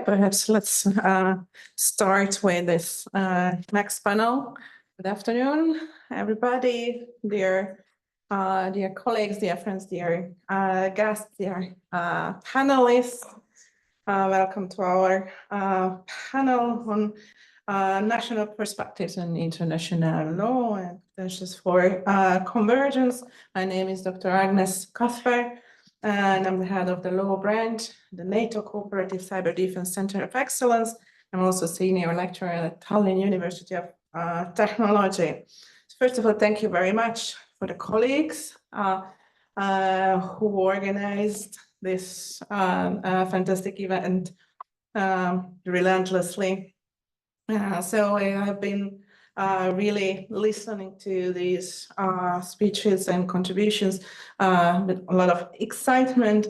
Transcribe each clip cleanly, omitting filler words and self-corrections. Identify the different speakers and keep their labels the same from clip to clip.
Speaker 1: perhaps let's start with this next panel. Good afternoon, everybody, dear colleagues, dear friends, dear guests, dear panelists. Welcome to our panel on national perspectives on international law and potentials for convergence. My name is Dr. Ágnes Kasper, and I'm the head of the law branch, the NATO Cooperative Cyber Defense Center of Excellence. I'm also senior lecturer at Tallinn University of Technology. So first of all, thank you very much for the colleagues who organized this fantastic event relentlessly. So I have been really listening to these speeches and contributions with a lot of excitement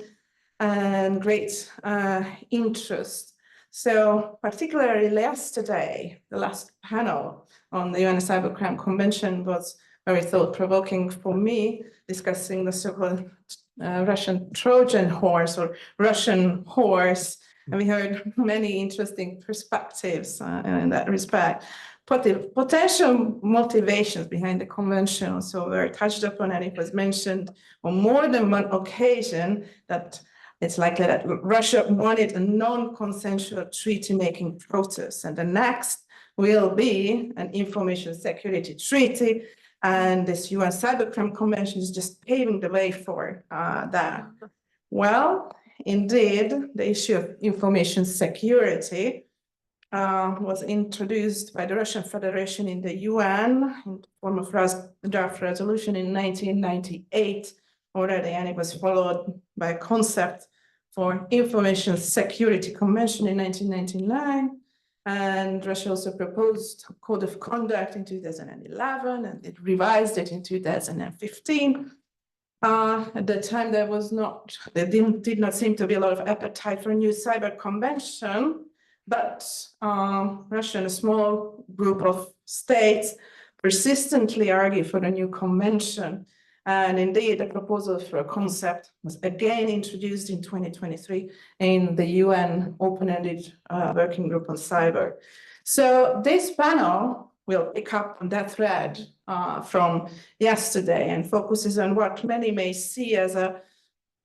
Speaker 1: and great interest. So particularly yesterday, the last panel on the UN Cybercrime Convention was very thought-provoking for me, discussing the so-called Russian Trojan horse or Russian horse. And we heard many interesting perspectives in that respect. But the potential motivations behind the convention also were touched upon, and it was mentioned on more than one occasion that it's likely that Russia wanted a non-consensual treaty-making process, and the next will be an information security treaty, and this UN Cybercrime Convention is just paving the way for that. Well, indeed, the issue of information security was introduced by the Russian Federation in the UN in the form of a draft resolution in 1998 already, and it was followed by a concept for information security convention in 1999. And Russia also proposed a code of conduct in 2011, and it revised it in 2015. At that time, there did not seem to be a lot of appetite for a new cyber convention, but Russia and a small group of states persistently argued for a new convention. And indeed, the proposal for a concept was again introduced in 2023 in the UN Open-Ended Working Group on Cyber. So this panel will pick up on that thread from yesterday and focuses on what many may see as a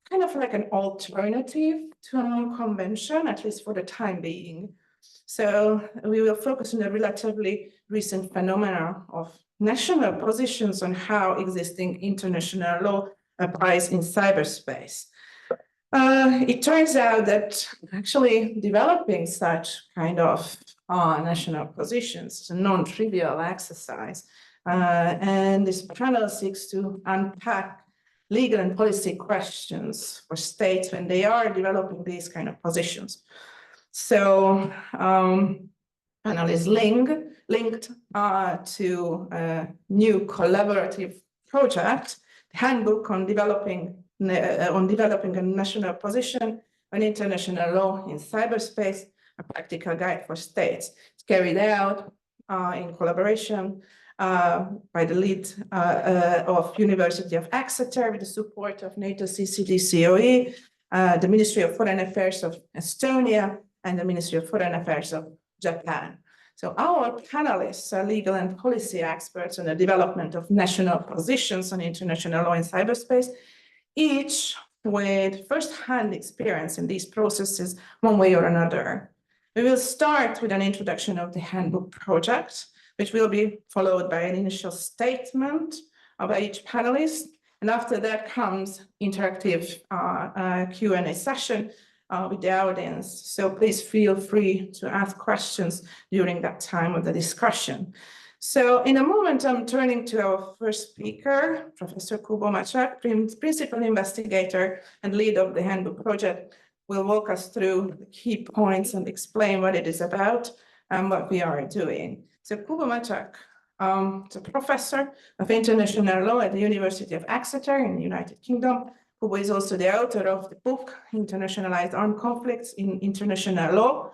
Speaker 1: kind of like an alternative to a new convention, at least for the time being. So we will focus on the relatively recent phenomena of national positions on how existing international law applies in cyberspace. It turns out that actually developing such kind of national positions is a non-trivial exercise. And this panel seeks to unpack legal and policy questions for states when they are developing these kind of positions. So panel is linked to a new collaborative project, the handbook on developing a national position on international law in cyberspace, a practical guide for states. It's carried out in collaboration by the lead of University of Exeter with the support of NATO CCD-COE, the Ministry of Foreign Affairs of Estonia, and the Ministry of Foreign Affairs of Japan. So our panelists are legal and policy experts on the development of national positions on international law in cyberspace, each with first-hand experience in these processes one way or another. We will start with an introduction of the handbook project, which will be followed by an initial statement by each panelist. And after that comes interactive Q&A session with the audience. So please feel free to ask questions during that time of the discussion. So in a moment, I'm turning to our first speaker, Professor Kubo Macak, principal investigator and lead of the handbook project, will walk us through the key points and explain what it is about and what we are doing. So Kubo Macak is a professor of international law at the University of Exeter in the United Kingdom. Kubo is also the author of the book, Internationalized Armed Conflicts in International Law,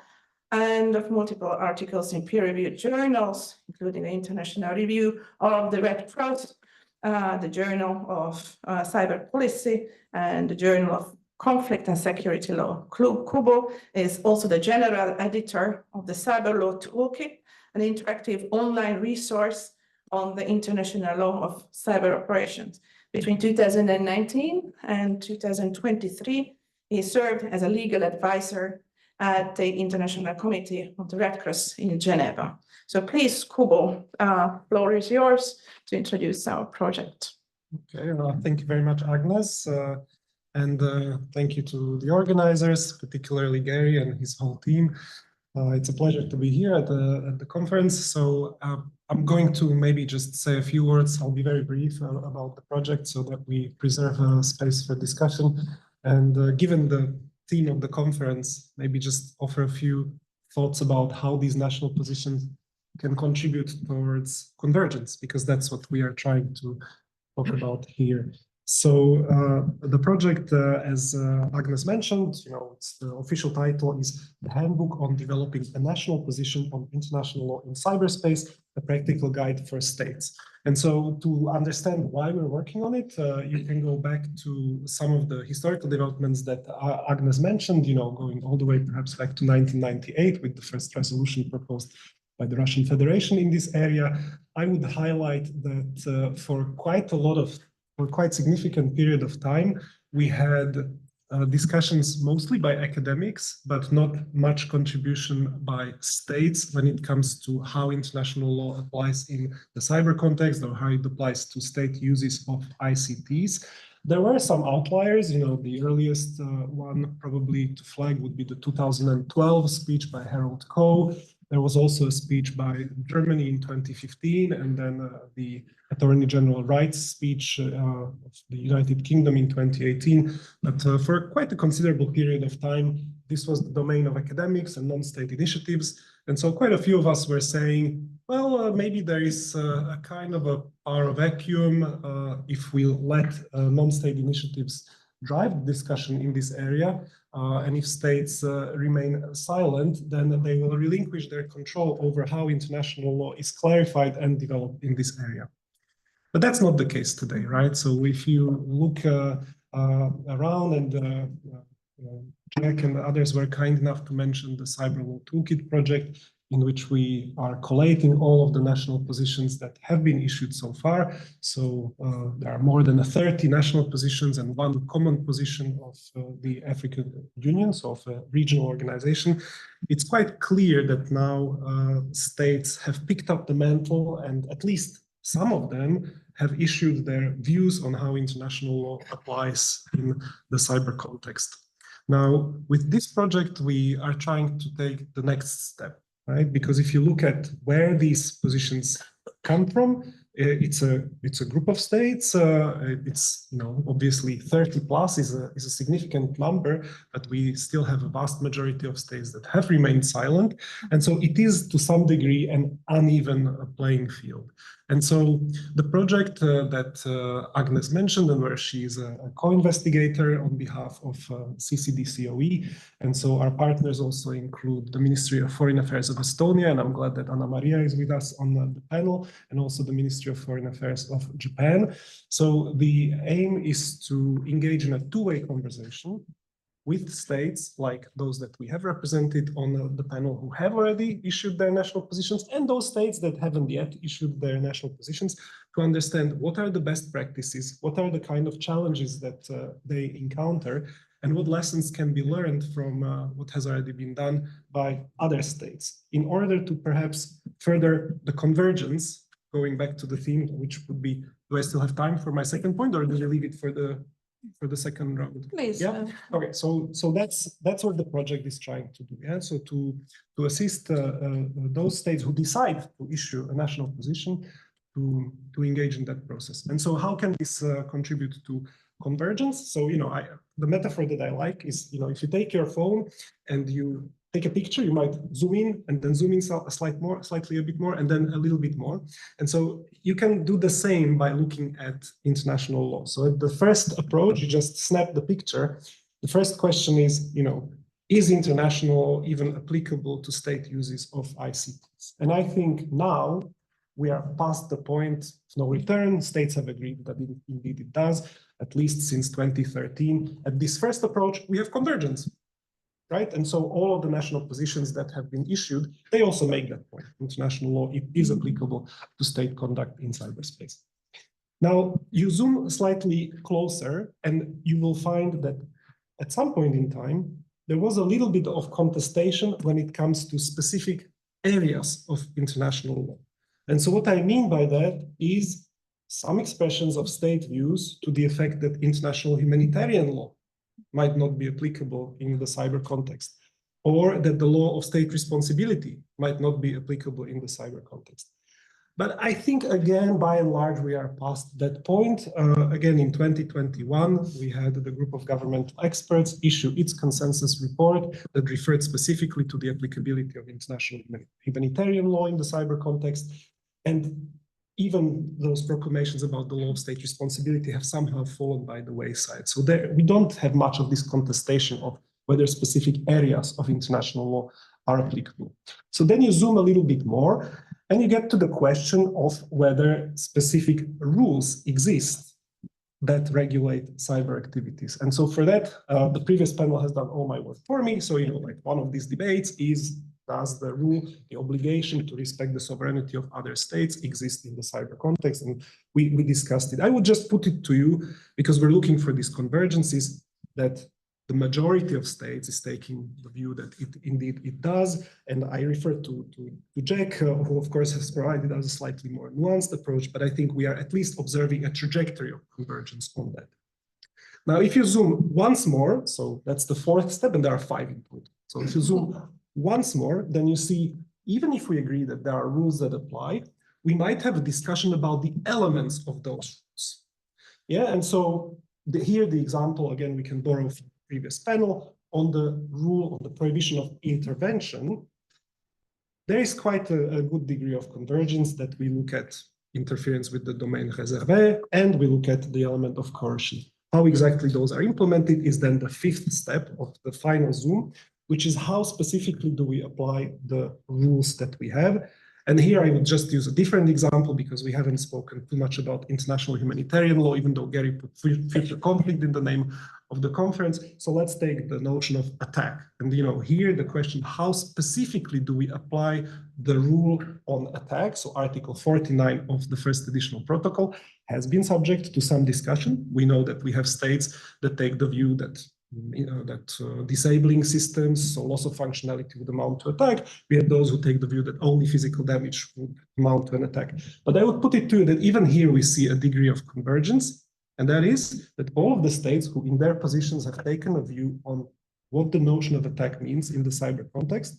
Speaker 1: and of multiple articles in peer-reviewed journals, including the International Review of the Red Cross, the Journal of Cyber Policy, and the Journal of conflict and security law. Kubo is also the general editor of the Cyber Law Toolkit, an interactive online resource on the international law of cyber operations. Between 2019 and 2023, he served as a legal advisor at the International Committee of the Red Cross in Geneva. So please, Kubo, floor is yours to introduce our project.
Speaker 2: Okay, thank you very much, Ágnes. And thank you to the organizers, particularly Gary and his whole team. It's a pleasure to be here at the conference. So I'm going to maybe just say a few words. I'll be very brief about the project so that we preserve a space for discussion. And given the theme of the conference, maybe just offer a few thoughts about how these national positions can contribute towards convergence, because that's what we are trying to talk about here. So the project, as Ágnes mentioned, the official title is the Handbook on Developing a National Position on International Law in Cyberspace, a Practical Guide for States. And so to understand why we're working on it, you can go back to some of the historical developments that Ágnes mentioned, going all the way perhaps back to 1998 with the first resolution proposed by the Russian Federation in this area. I would highlight that for quite significant period of time, we had discussions mostly by academics, but not much contribution by states when it comes to how international law applies in the cyber context or how it applies to state uses of ICTs. There were some outliers, the earliest one probably to flag would be the 2012 speech by Harold Coe. There was also a speech by Germany in 2015, and then the Attorney General Wright's speech of the United Kingdom in 2018. But for quite a considerable period of time, this was the domain of academics and non-state initiatives. And so quite a few of us were saying, well, maybe there is a kind of a power vacuum if we let non-state initiatives drive the discussion in this area. And if states remain silent, then they will relinquish their control over how international law is clarified and developed in this area. But that's not the case today, right? So if you look around, and Jack and others were kind enough to mention the Cyber Law Toolkit project, in which we are collating all of the national positions that have been issued so far. So there are more than 30 national positions and one common position of the African Union, so of a regional organization. It's quite clear that now states have picked up the mantle, and at least some of them have issued their views on how international law applies in the cyber context. Now, with this project, we are trying to take the next step. Right? Because if you look at where these positions come from, it's a group of states. It's obviously 30 plus is a significant number, but we still have a vast majority of states that have remained silent, and so it is to some degree an uneven playing field. And so the project that Ágnes mentioned, and where she is a co-investigator on behalf of CCDCOE, and so our partners also include the Ministry of Foreign Affairs of Estonia, and I'm glad that Anna Maria is with us on the panel, and also the Ministry of Foreign Affairs of Japan. So the aim is to engage in a two-way conversation with states like those that we have represented on the panel who have already issued their national positions, and those states that haven't yet issued their national positions, to understand what are the best practices, what are the kind of challenges that they encounter, and what lessons can be learned from what has already been done by other states, in order to perhaps further the convergence, going back to the theme, which would be, do I still have time for my second point, or do you leave it for the second round?
Speaker 1: Please.
Speaker 2: Yeah. Okay. So that's what the project is trying to do. Yeah. So to assist those states who decide to issue a national position to engage in that process. And so how can this contribute to convergence? So the metaphor that I like is if you take your phone and you take a picture, you might zoom in and then zoom in slightly a bit more, and then a little bit more. And so you can do the same by looking at international law. So at the first approach, you just snap the picture. The first question is, is international law even applicable to state uses of ICTs? And I think now we are past the point of no return. States have agreed that indeed it does, at least since 2013. At this first approach, we have convergence, right? And so all of the national positions that have been issued, they also make that point. International law, it is applicable to state conduct in cyberspace. Now, you zoom slightly closer and you will find that at some point in time, there was a little bit of contestation when it comes to specific areas of international law. And so what I mean by that is some expressions of state views to the effect that international humanitarian law might not be applicable in the cyber context, or that the law of state responsibility might not be applicable in the cyber context. But I think, again, by and large, we are past that point. Again, in 2021, we had the group of governmental experts issue its consensus report that referred specifically to the applicability of international humanitarian law in the cyber context. And even those proclamations about the law of state responsibility have somehow fallen by the wayside. So there, we don't have much of this contestation of whether specific areas of international law are applicable. So then you zoom a little bit more, and you get to the question of whether specific rules exist that regulate cyber activities. And so for that, the previous panel has done all my work for me. So, you know, like one of these debates is, does the rule, the obligation to respect the sovereignty of other states exist in the cyber context? And we discussed it. I would just put it to you, because we're looking for these convergences, that the majority of states is taking the view that indeed it does. And I refer to Jack, who of course has provided us a slightly more nuanced approach, but I think we are at least observing a trajectory of convergence on that. Now, if you zoom once more, so that's the fourth step, and there are 5 in total. So if you zoom once more, then you see, even if we agree that there are rules that apply, we might have a discussion about the elements of those rules. Yeah, and so here the example, again, we can borrow from the previous panel on the rule of the prohibition of intervention. There is quite a good degree of convergence that we look at interference with the domain réservé, and we look at the element of coercion. How exactly those are implemented is then the 5th step of the final zoom, which is how specifically do we apply the rules that we have. And here I would just use a different example because we haven't spoken too much about international humanitarian law, even though Gary put future conflict in the name of the conference. So let's take the notion of attack. And you know, here the question, how specifically do we apply the rule on attack? So Article 49 of the first additional protocol has been subject to some discussion. We know that we have states that take the view that disabling systems, so loss of functionality would amount to attack. We have those who take the view that only physical damage would amount to an attack. But I would put it to you that even here we see a degree of convergence, and that is that all of the states who in their positions have taken a view on what the notion of attack means in the cyber context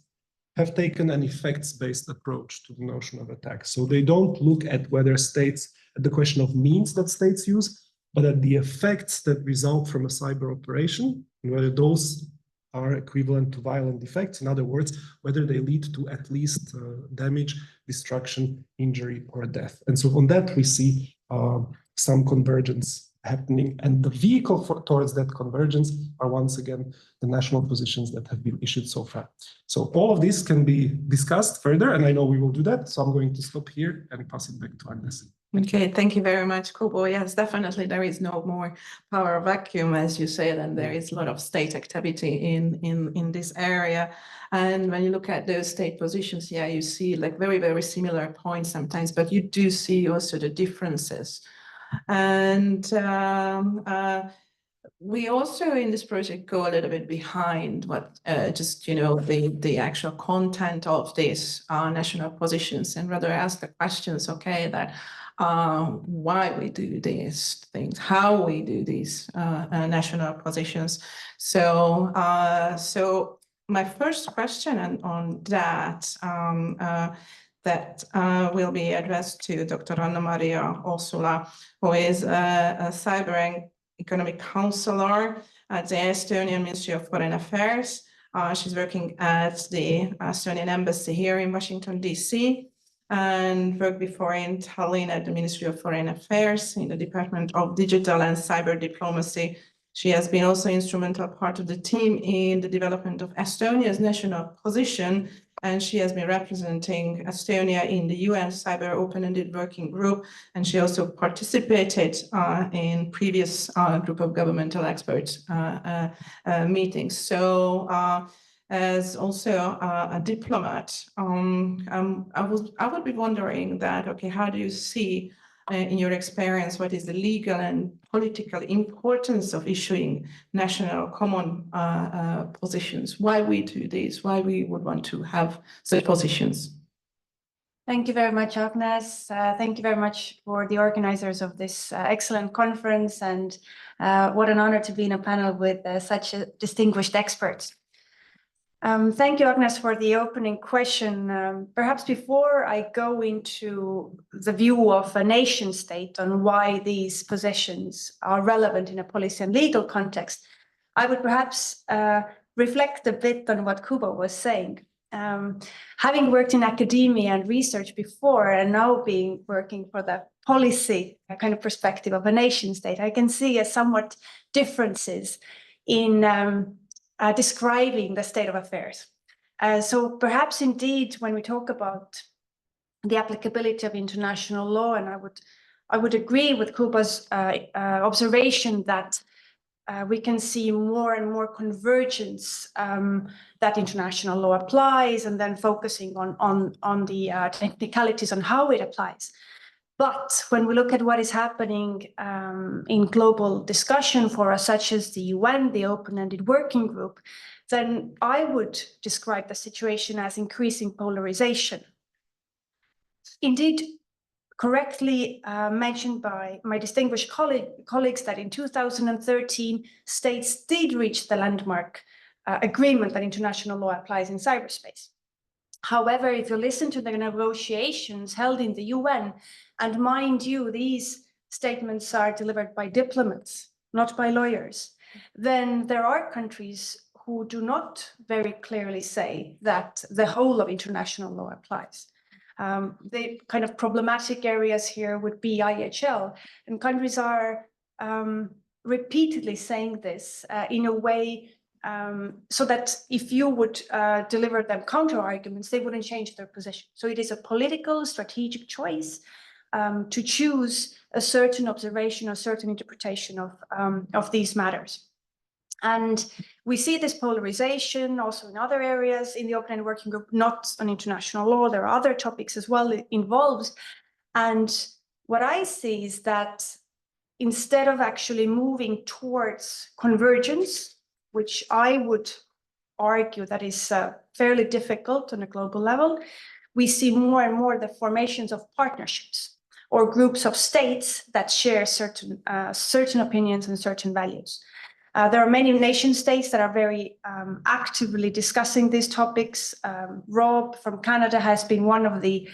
Speaker 2: have taken an effects-based approach to the notion of attack. So they don't look at whether states, at the question of means that states use, but at the effects that result from a cyber operation, and whether those are equivalent to violent effects. In other words, whether they lead to at least damage, destruction, injury, or death. And so on that, we see some convergence happening. And the vehicle towards that convergence are once again the national positions that have been issued so far. So all of this can be discussed further, and I know we will do that. So I'm going to stop here and pass it back to Ágnes.
Speaker 1: Okay, thank you very much, Kubo. Yes, definitely there is no more power vacuum, as you said, and there is a lot of state activity in this area. And when you look at those state positions, yeah, you see like very, very similar points sometimes, but you do see also the differences. And we also in this project go a little bit behind what just, you know, the actual content of these national positions, and rather ask the questions, okay, that why we do these things, how we do these national positions. So, so my first question on that will be addressed to Dr. Anna Maria Osula, who is a cyber and economic counselor at the Estonian Ministry of Foreign Affairs. She's working at the Estonian Embassy here in Washington, D.C., and worked before in Tallinn at the Ministry of Foreign Affairs in the Department of Digital and Cyber Diplomacy. She has been also instrumental part of the team in the development of Estonia's national position and she has been representing Estonia in the UN Cyber Open-Ended Working Group, and she also participated in previous group of governmental experts meetings. So as also a diplomat, I would be wondering that, okay, how do you see in your experience, what is the legal and political importance of issuing national common positions? Why we do this? Why we would want to have such positions?
Speaker 3: Thank you very much, Ágnes. Thank you very much for the organizers of this excellent conference, and what an honor to be in a panel with such distinguished experts. Thank you, Ágnes, for the opening question. Perhaps before I go into the view of a nation state on why these positions are relevant in a policy and legal context, I would perhaps reflect a bit on what Kubo was saying. Having worked in academia and research before, and now working for the policy kind of perspective of a nation state, I can see somewhat differences in describing the state of affairs. So perhaps indeed, when we talk about the applicability of international law, and I would agree with Kubo's observation that we can see more and more convergence that international law applies, and then focusing on the technicalities on how it applies. But when we look at what is happening in global discussion fora such as the UN, the Open-Ended Working Group, then I would describe the situation as increasing polarization. Indeed, correctly mentioned by my distinguished colleagues that in 2013, states did reach the landmark agreement that international law applies in cyberspace. However, if you listen to the negotiations held in the UN, and mind you, these statements are delivered by diplomats, not by lawyers, then there are countries who do not very clearly say that the whole of international law applies. The kind of problematic areas here would be IHL, and countries are repeatedly saying this in a way so that if you would deliver them counter arguments, they wouldn't change their position. So it is a political, strategic choice to choose a certain observation, a certain interpretation of these matters. And we see this polarization also in other areas in the Open-Ended Working Group, not on international law. There are other topics as well involved. And what I see is that instead of actually moving towards convergence, which I would argue that is fairly difficult on a global level, we see more and more the formations of partnerships or groups of states that share certain opinions and certain values. There are many nation states that are very actively discussing these topics. Rob from Canada has been one of the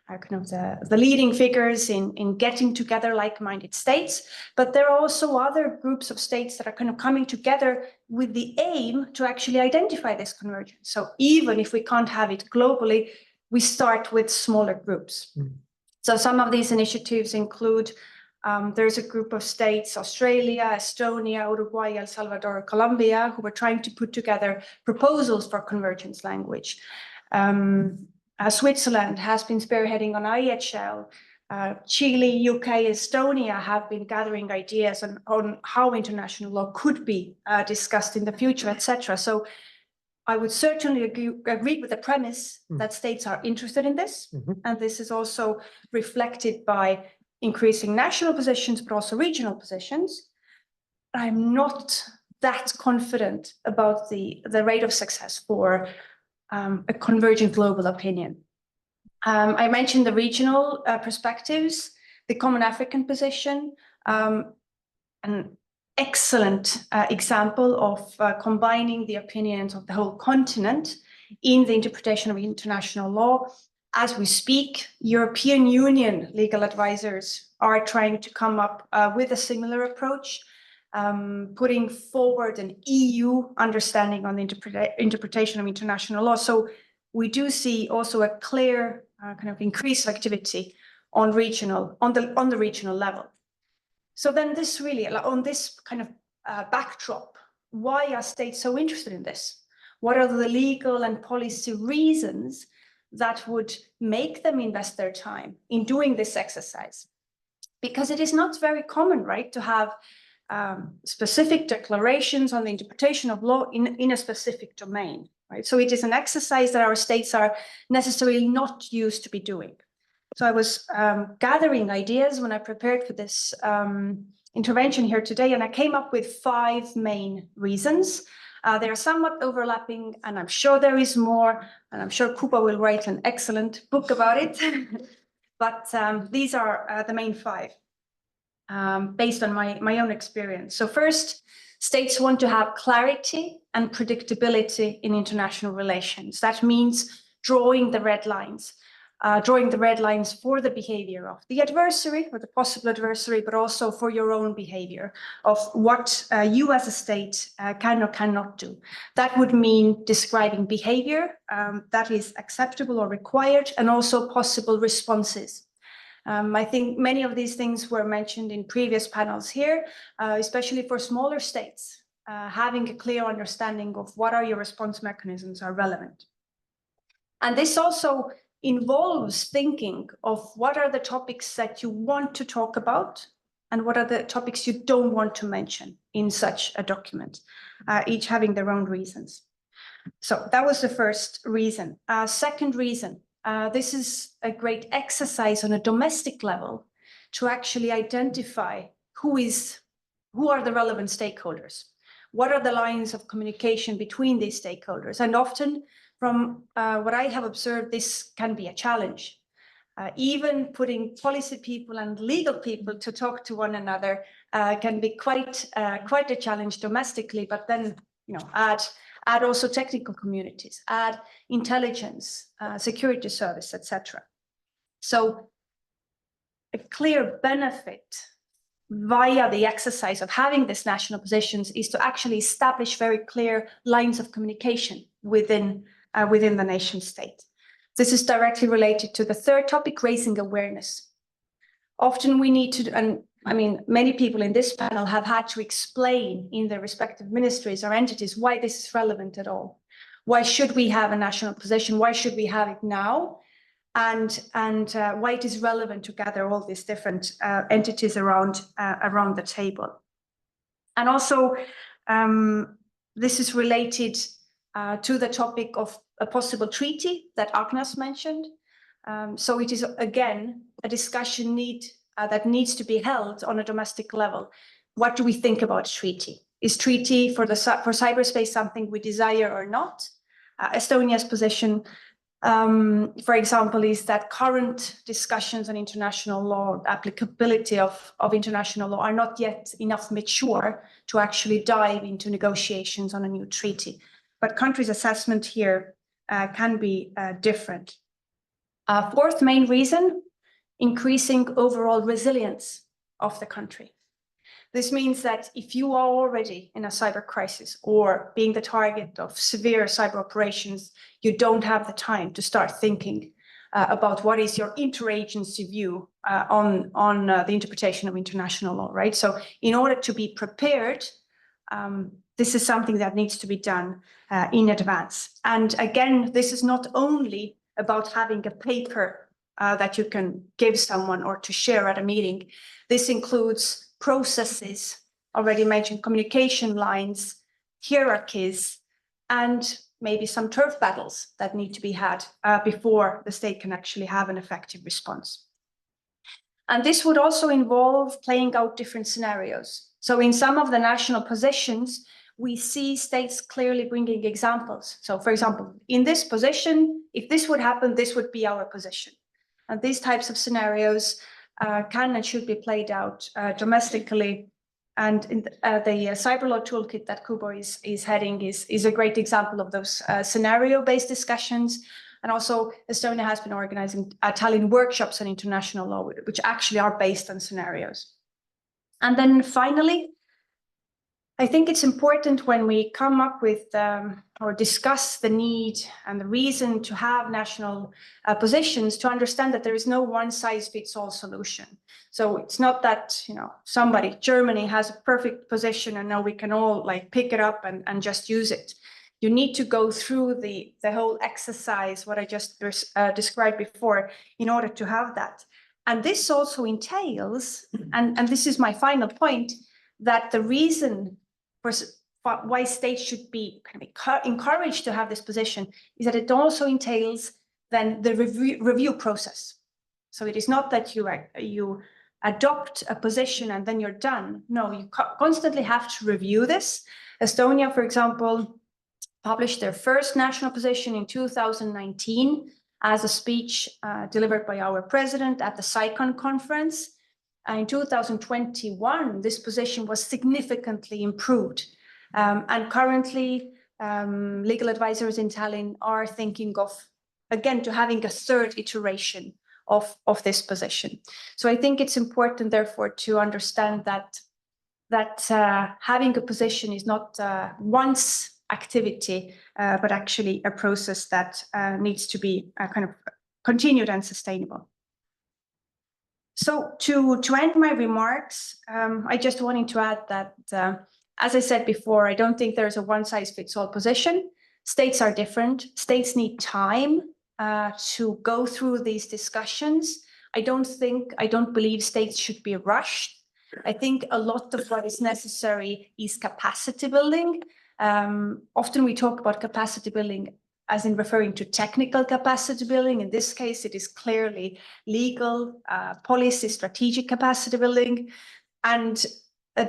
Speaker 3: the leading figures in getting together like-minded states, but there are also other groups of states that are kind of coming together with the aim to actually identify this convergence. So even if we can't have it globally, we start with smaller groups. Mm. So some of these initiatives include, there's a group of states, Australia, Estonia, Uruguay, El Salvador, Colombia, who are trying to put together proposals for convergence language. Switzerland has been spearheading on IHL. Chile, UK, Estonia have been gathering ideas on how international law could be discussed in the future, etc. So I would certainly agree with the premise that states are interested in this. And this is also reflected by increasing national positions, but also regional positions. I'm not that confident about the rate of success for a convergent global opinion. I mentioned the regional perspectives, the Common African position, an excellent example of combining the opinions of the whole continent in the interpretation of international law. As we speak, European Union legal advisors are trying to come up with a similar approach, putting forward an EU understanding on the interpretation of international law. So we do see also a clear kind of increased activity on the regional level. So then this really, on this kind of backdrop, why are states so interested in this? What are the legal and policy reasons that would make them invest their time in doing this exercise? Because it is not very common, right, to have specific declarations on the interpretation of law in a specific domain, right? So it is an exercise that our states are necessarily not used to be doing. So I was gathering ideas when I prepared for this intervention here today, and I came up with 5 main reasons. They are somewhat overlapping, and I'm sure there is more, and I'm sure Kubo will write an excellent book about it. But these are the main 5, based on my own experience. So first, states want to have clarity and predictability in international relations. That means drawing the red lines for the behavior of the adversary or the possible adversary, but also for your own behavior of what you as a state can or cannot do. That would mean describing behavior that is acceptable or required, and also possible responses. I think many of these things were mentioned in previous panels here, especially for smaller states. Having a clear understanding of what are your response mechanisms are relevant. And this also involves thinking of what are the topics that you want to talk about and what are the topics you don't want to mention in such a document, each having their own reasons. So that was the first reason. Second reason, this is a great exercise on a domestic level to actually identify who are the relevant stakeholders. What are the lines of communication between these stakeholders? And often, from what I have observed, this can be a challenge. Even putting policy people and legal people to talk to one another can be quite a challenge domestically, but then add also technical communities, add intelligence, security service, etc. So a clear benefit via the exercise of having these national positions is to actually establish very clear lines of communication within the nation state. This is directly related to the third topic, raising awareness. Often we need to, and I mean, many people in this panel have had to explain in their respective ministries or entities why this is relevant at all. Why should we have a national position? Why should we have it now? And why it is relevant to gather all these different entities around the table. And also, this is related to the topic of a possible treaty that Ágnes mentioned. So it is, again, a discussion that needs to be held on a domestic level. What do we think about treaty? Is treaty for cyberspace something we desire or not? Estonia's position, for example, is that current discussions on international law, applicability of international law, are not yet enough mature to actually dive into negotiations on a new treaty. But countries' assessment here can be different. Fourth main reason, increasing overall resilience of the country. This means that if you are already in a cyber crisis or being the target of severe cyber operations, you don't have the time to start thinking about what is your interagency view on the interpretation of international law, right? So in order to be prepared, this is something that needs to be done in advance. And again, this is not only about having a paper that you can give someone or to share at a meeting. This includes processes, already mentioned communication lines, hierarchies, and maybe some turf battles that need to be had before the state can actually have an effective response. And this would also involve playing out different scenarios. So in some of the national positions, we see states clearly bringing examples. So for example, in this position, if this would happen, this would be our position. And these types of scenarios can and should be played out domestically. And in the cyber law toolkit that Kubo is heading is a great example of those scenario-based discussions. And also Estonia has been organizing Tallinn workshops on international law, which actually are based on scenarios. And then finally, I think it's important when we come up with or discuss the need and the reason to have national positions to understand that there is no one-size-fits-all solution. So it's not that, Germany has a perfect position and now we can all pick it up and just use it. You need to go through the whole exercise, what I just described before, in order to have that. And this also entails, and this is my final point, that the reason for why states should be kind of encouraged to have this position is that it also entails then the review process. So it is not that you adopt a position and then you're done. No, you constantly have to review this. Estonia, for example, published their first national position in 2019 as a speech delivered by our president at the SICON conference. In 2021, this position was significantly improved. And currently, legal advisors in Tallinn are thinking of, again, to having a third iteration of this position. So I think it's important, therefore, to understand that having a position is not once activity, but actually a process that needs to be kind of continued and sustainable. So to end my remarks, I just wanted to add that, as I said before, I don't think there's a one-size-fits-all position. States are different. States need time to go through these discussions. I don't believe states should be rushed. I think a lot of what is necessary is capacity building. Often we talk about capacity building as in referring to technical capacity building. In this case, it is clearly legal, policy, strategic capacity building. And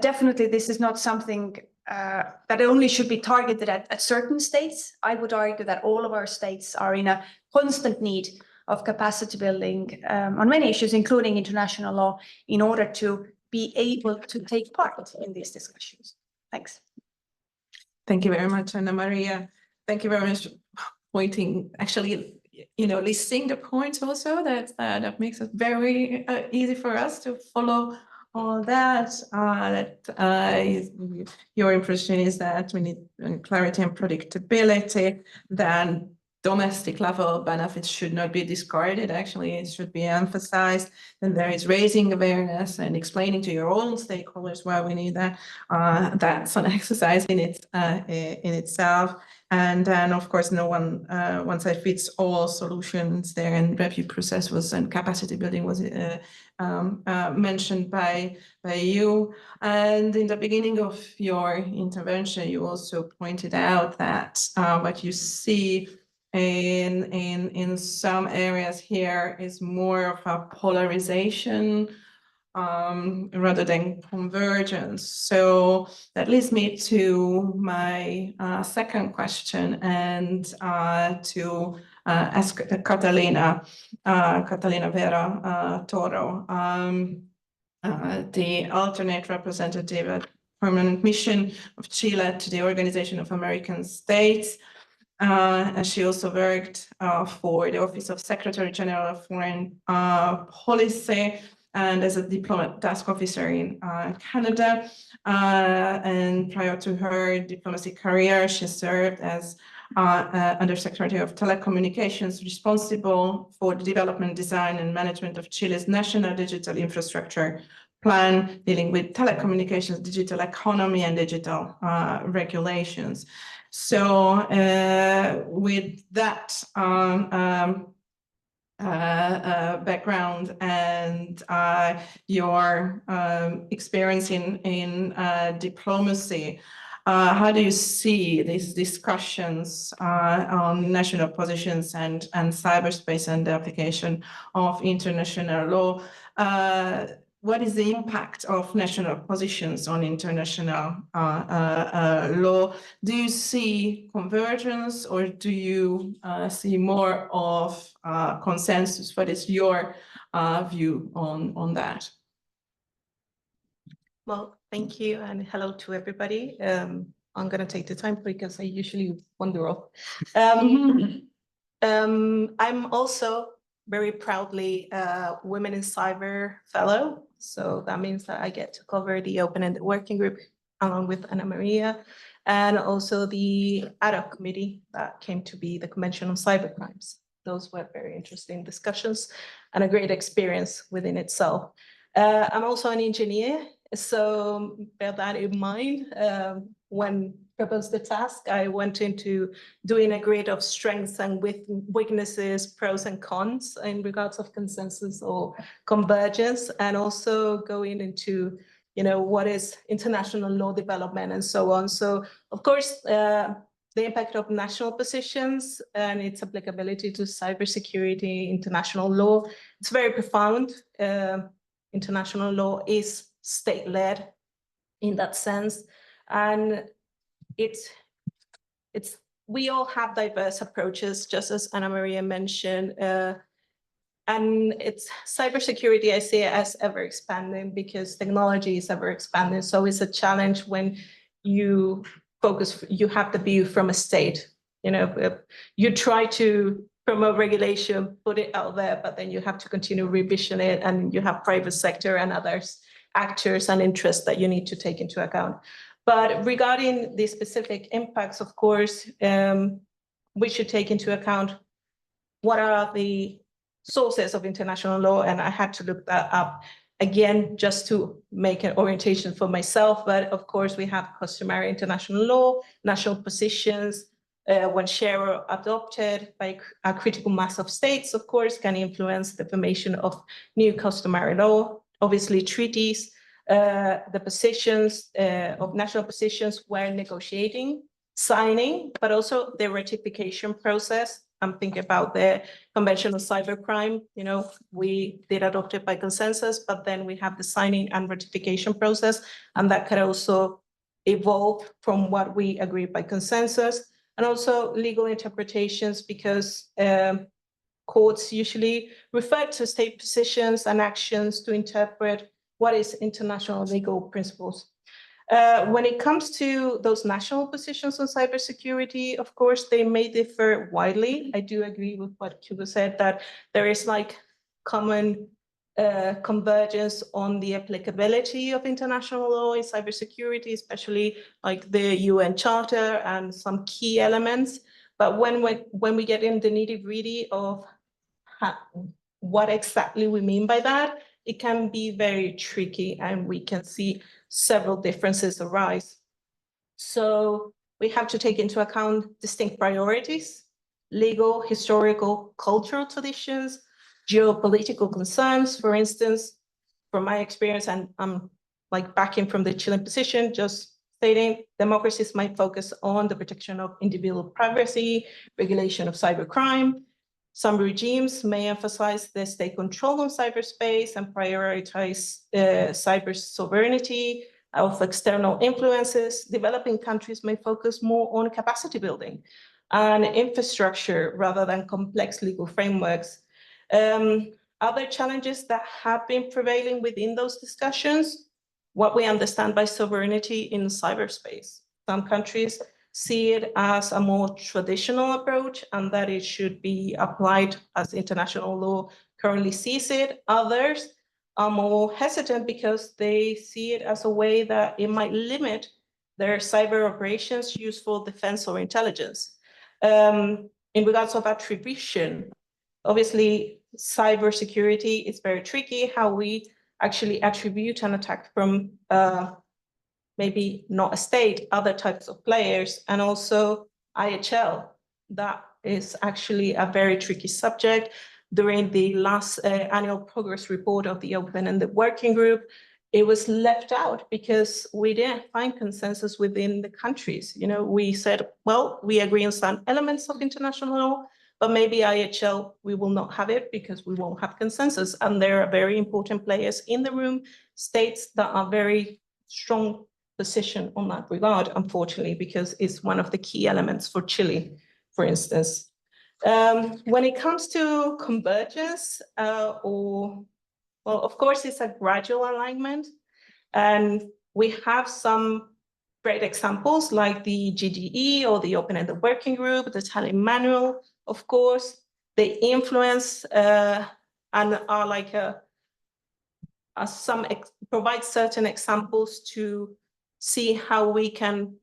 Speaker 3: definitely this is not something that only should be targeted at certain states. I would argue that all of our states are in a constant need of capacity building on many issues, including international law, in order to be able to take part in these discussions. Thanks.
Speaker 1: Thank you very much, Anna Maria. Thank you very much for pointing, actually, listing the points also that makes it very easy for us to follow all that. Your impression is that we need clarity and predictability, then domestic level benefits should not be discarded. Actually, it should be emphasized. And there is raising awareness and explaining to your own stakeholders why we need that. That's an exercise in itself. And then, of course, no one size fits all solutions there. And review process and capacity building was mentioned by you. And in the beginning of your intervention, you also pointed out that what you see in some areas here is more of a polarization rather than convergence. So that leads me to my second question, and to ask Catalina Vera Toro, the alternate representative at Permanent Mission of Chile to the Organization of American States. And she also worked for the Office of Secretary General of Foreign Policy and as a diplomat task officer in Canada. And prior to her diplomacy career, she served as Undersecretary of Telecommunications, responsible for the development, design, and management of Chile's national digital infrastructure plan, dealing with telecommunications, digital economy, and digital regulations. So with that background and your experience in diplomacy, how do you see these discussions on national positions and cyberspace and the application of international law? What is the impact of national positions on international law? Do you see convergence, or do you see more of consensus? What is your view on that?
Speaker 4: Well, thank you, and hello to everybody. I'm going to take the time because I usually wander off. I'm also very proudly Women in Cyber Fellow. So that means that I get to cover the open-ended working group along with Anna Maria, and also the ad hoc committee that came to be the Convention on Cybercrimes. Those were very interesting discussions and a great experience within itself. I'm also an engineer, so bear that in mind when proposed the task, I went into doing a grid of strengths and weaknesses, pros and cons in regards of consensus or convergence, and also going into, you know, what is international law development and so on. So, of course, the impact of national positions and its applicability to cybersecurity, international law, it's very profound. International law is state-led in that sense, and we all have diverse approaches, just as Anna Maria mentioned, and it's cybersecurity. I see it as ever expanding because technology is ever expanding. So it's a challenge when you have the view from a state. You know, you try to promote regulation, put it out there, but then you have to continue revision it, and you have private sector and others, actors and interests that you need to take into account. But regarding the specific impacts, of course, we should take into account what are the sources of international law, and I had to look that up again just to make an orientation for myself. But of course, we have customary international law, national positions, when shared or adopted by a critical mass of states, of course, can influence the formation of new customary law. Obviously, treaties, the positions of national positions when negotiating, signing, but also the ratification process. I'm thinking about the Convention on Cybercrime. You know, we did adopt it by consensus, but then we have the signing and ratification process, and that could also evolve from what we agreed by consensus. And also legal interpretations, because courts usually refer to state positions and actions to interpret what is international legal principles. When it comes to those national positions on cybersecurity, of course, they may differ widely. I do agree with what Kubo said, that there is like common convergence on the applicability of international law in cybersecurity, especially like the UN Charter and some key elements. But when we get in the nitty-gritty of what exactly we mean by that, it can be very tricky, and we can see several differences arise. So we have to take into account distinct priorities, legal, historical, cultural traditions, geopolitical concerns. For instance, from my experience, and I'm like backing from the Chilean position, just stating democracies might focus on the protection of individual privacy, regulation of cybercrime. Some regimes may emphasize the state control on cyberspace and prioritize cyber sovereignty of external influences. Developing countries may focus more on capacity building and infrastructure rather than complex legal frameworks. Other challenges that have been prevailing within those discussions, what we understand by sovereignty in cyberspace. Some countries see it as a more traditional approach and that it should be applied as international law currently sees it. Others are more hesitant because they see it as a way that it might limit their cyber operations used for defense or intelligence. In regards of attribution, obviously cybersecurity is very tricky, how we actually attribute an attack from maybe not a state, other types of players, and also IHL. That is actually a very tricky subject. During the last annual progress report of the open-ended working group, it was left out because we didn't find consensus within the countries. You know, we said, well, we agree on some elements of international law, but maybe IHL, we will not have it because we won't have consensus. And there are very important players in the room, states that are very strong position on that regard, unfortunately, because it's one of the key elements for Chile, for instance. When it comes to convergence, well, of course, it's a gradual alignment, and we have some great examples like the GDE or the open-ended working group, the Italian manual, of course. They influence and are like provide certain examples to see how we can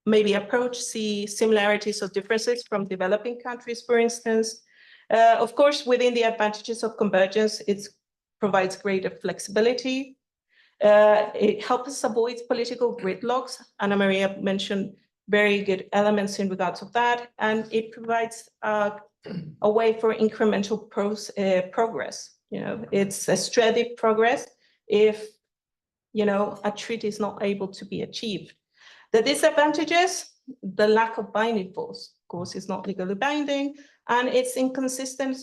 Speaker 4: maybe approach, see similarities or differences from developing countries, for instance. Of course, within the advantages of convergence, it provides greater flexibility. It helps us avoid political gridlocks. Anna Maria mentioned very good elements in regards of that, and it provides a way for incremental progress. You know, it's a steady progress if, you know, a treaty is not able to be achieved. The disadvantages, the lack of binding force. Of course, it's not legally binding, and it's inconsistent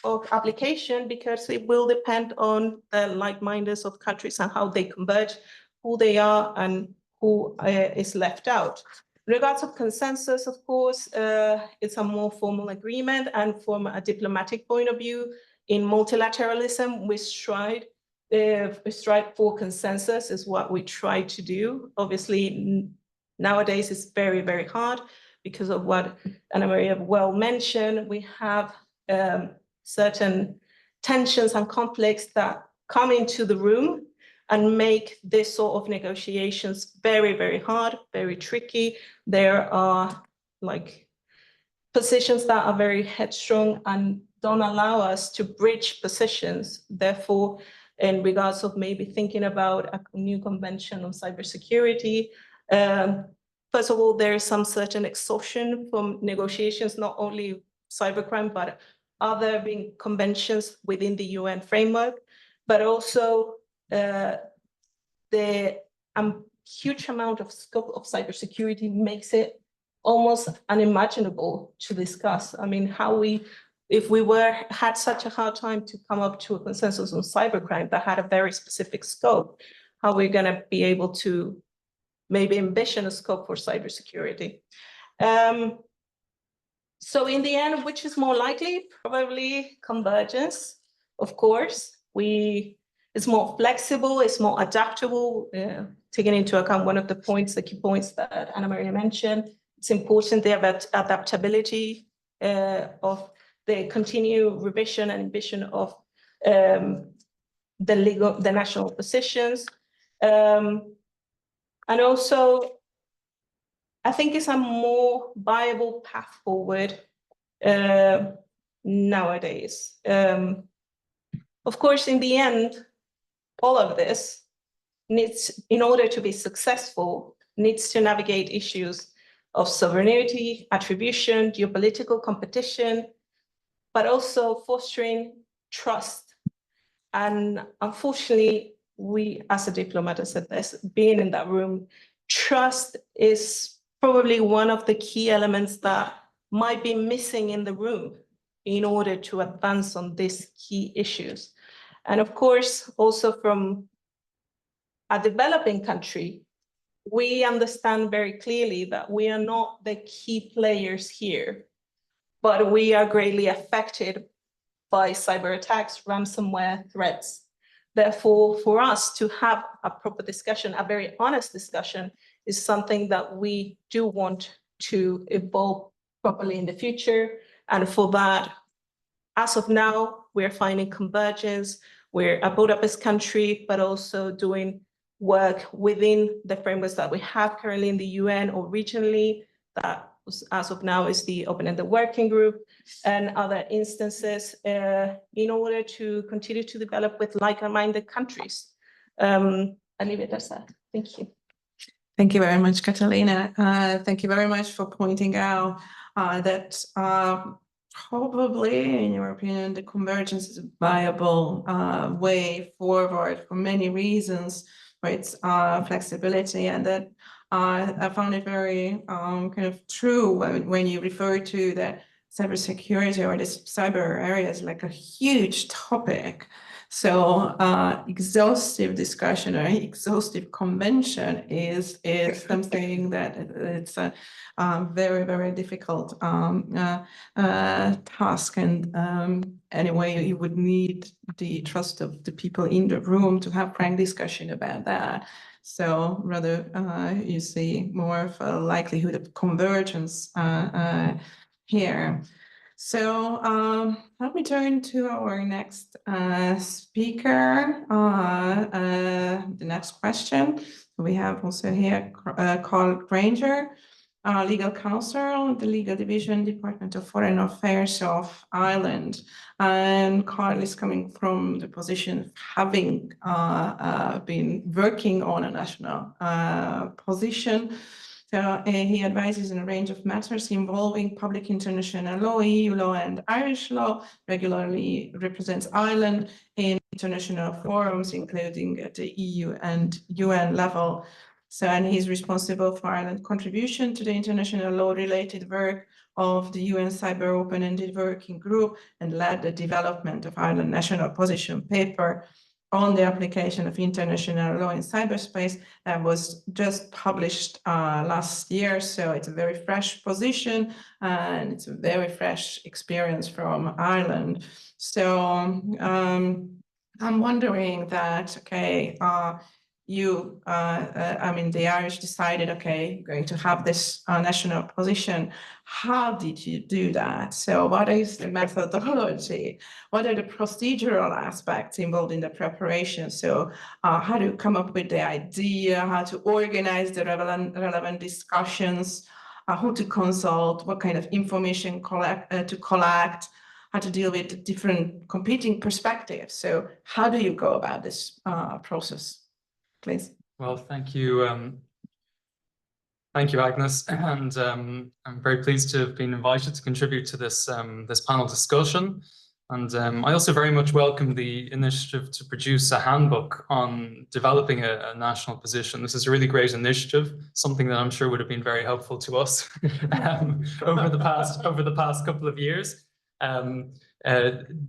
Speaker 4: of application because it will depend on the like-mindedness of countries and how they converge, who they are, and who is left out. In regards of consensus, of course, it's a more formal agreement, and from a diplomatic point of view, in multilateralism, we strive for consensus is what we try to do. Obviously, nowadays it's very, very hard because of what Anna Maria well mentioned. We have certain tensions and conflicts that come into the room and make this sort of negotiations very, very hard, very tricky. There are like positions that are very headstrong and don't allow us to bridge positions. Therefore, in regards of maybe thinking about a new convention on cybersecurity, first of all, there is some certain exhaustion from negotiations, not only cybercrime, but other being conventions within the UN framework, but also the huge amount of scope of cybersecurity makes it almost unimaginable to discuss. I mean, if we had such a hard time to come up to a consensus on cybercrime that had a very specific scope, how are we going to be able to maybe envision a scope for cybersecurity? So in the end, which is more likely? Probably convergence, of course. It's more flexible, it's more adaptable, taking into account one of the key points that Anna Maria mentioned. It's important the adaptability of the continued revision and ambition of the national positions. And also, I think it's a more viable path forward nowadays. Of course, in the end, all of this needs, in order to be successful, needs to navigate issues of sovereignty, attribution, geopolitical competition, but also fostering trust. And unfortunately, we, as a diplomat, I said this, being in that room, trust is probably one of the key elements that might be missing in the room in order to advance on these key issues. And of course, also from a developing country, we understand very clearly that we are not the key players here, but we are greatly affected by cyber attacks, ransomware threats. Therefore, for us to have a proper discussion, a very honest discussion, is something that we do want to evolve properly in the future. And for that, as of now, we're finding convergence. We're a Budapest country, but also doing work within the frameworks that we have currently in the UN or regionally. That, as of now, is the open-ended working group and other instances in order to continue to develop with like-minded countries. I'll leave it as that. Thank you.
Speaker 1: Thank you very much, Catalina. Thank you very much for pointing out that probably, in your opinion, the convergence is a viable way forward for many reasons, for its flexibility, and that I found it very kind of true when you refer to that cybersecurity or this cyber area is like a huge topic. So exhaustive discussion or exhaustive convention is something that it's a very, very difficult task. And anyway, you would need the trust of the people in the room to have frank discussion about that. So rather, you see more of a likelihood of convergence here. So let me turn to our next speaker. The next question we have also here called Grainger. legal counsel, the legal division, Department of Foreign Affairs of Ireland. And Carl is coming from the position of having been working on a national position. So he advises in a range of matters involving public international law, EU law, and Irish law, regularly represents Ireland in international forums, including at the EU and UN level. So, and he's responsible for Ireland's contribution to the international law-related work of the UN Cyber Open-Ended Working Group and led the development of Ireland's national position paper on the application of international law in cyberspace that was just published last year. So it's a very fresh position and it's a very fresh experience from Ireland. So I'm wondering that, okay, I mean, the Irish decided, okay, going to have this national position. How did you do that? So what is the methodology? What are the procedural aspects involved in the preparation? So how do you come up with the idea, how to organize the relevant discussions, who to consult, what kind of information to collect, how to deal with the different competing perspectives? So how do you go about this process? Please.
Speaker 5: Well, thank you. Thank you, Ágnes, and I'm very pleased to have been invited to contribute to this this panel discussion. And I also very much welcome the initiative to produce a handbook on developing a national position. This is a really great initiative, something that I'm sure would have been very helpful to us over the past couple of years.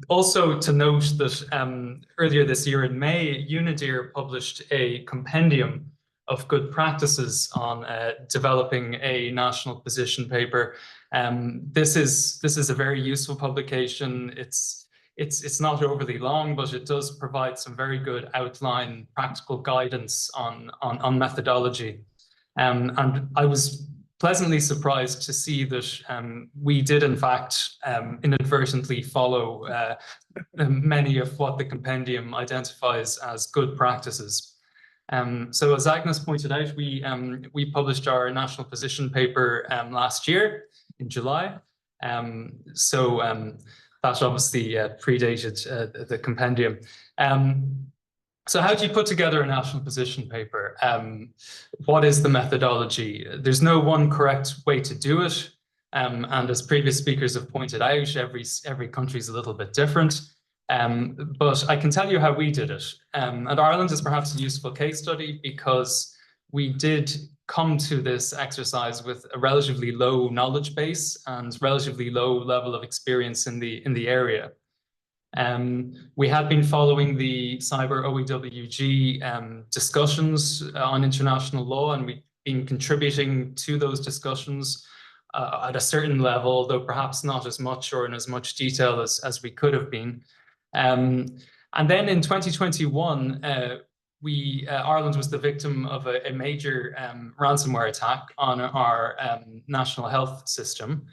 Speaker 5: Also to note that earlier this year in May, UNIDIR published a compendium of good practices on developing a national position paper. This is a very useful publication. It's not overly long, but it does provide some very good outline, practical guidance on methodology. And I was pleasantly surprised to see that we did, in fact, inadvertently follow many of what the compendium identifies as good practices. So as Ágnes pointed out, we published our national position paper last year in July. That obviously predated the compendium. So how do you put together a national position paper? What is the methodology? There's no one correct way to do it. And as previous speakers have pointed out, every country is a little bit different. But I can tell you how we did it. And Ireland is perhaps a useful case study because we did come to this exercise with a relatively low knowledge base and relatively low level of experience in the area. We had been following the Cyber OEWG discussions on international law, and we've been contributing to those discussions at a certain level, though perhaps not as much or in as much detail as we could have been. And then in 2021, Ireland was the victim of a major ransomware attack on our national health system.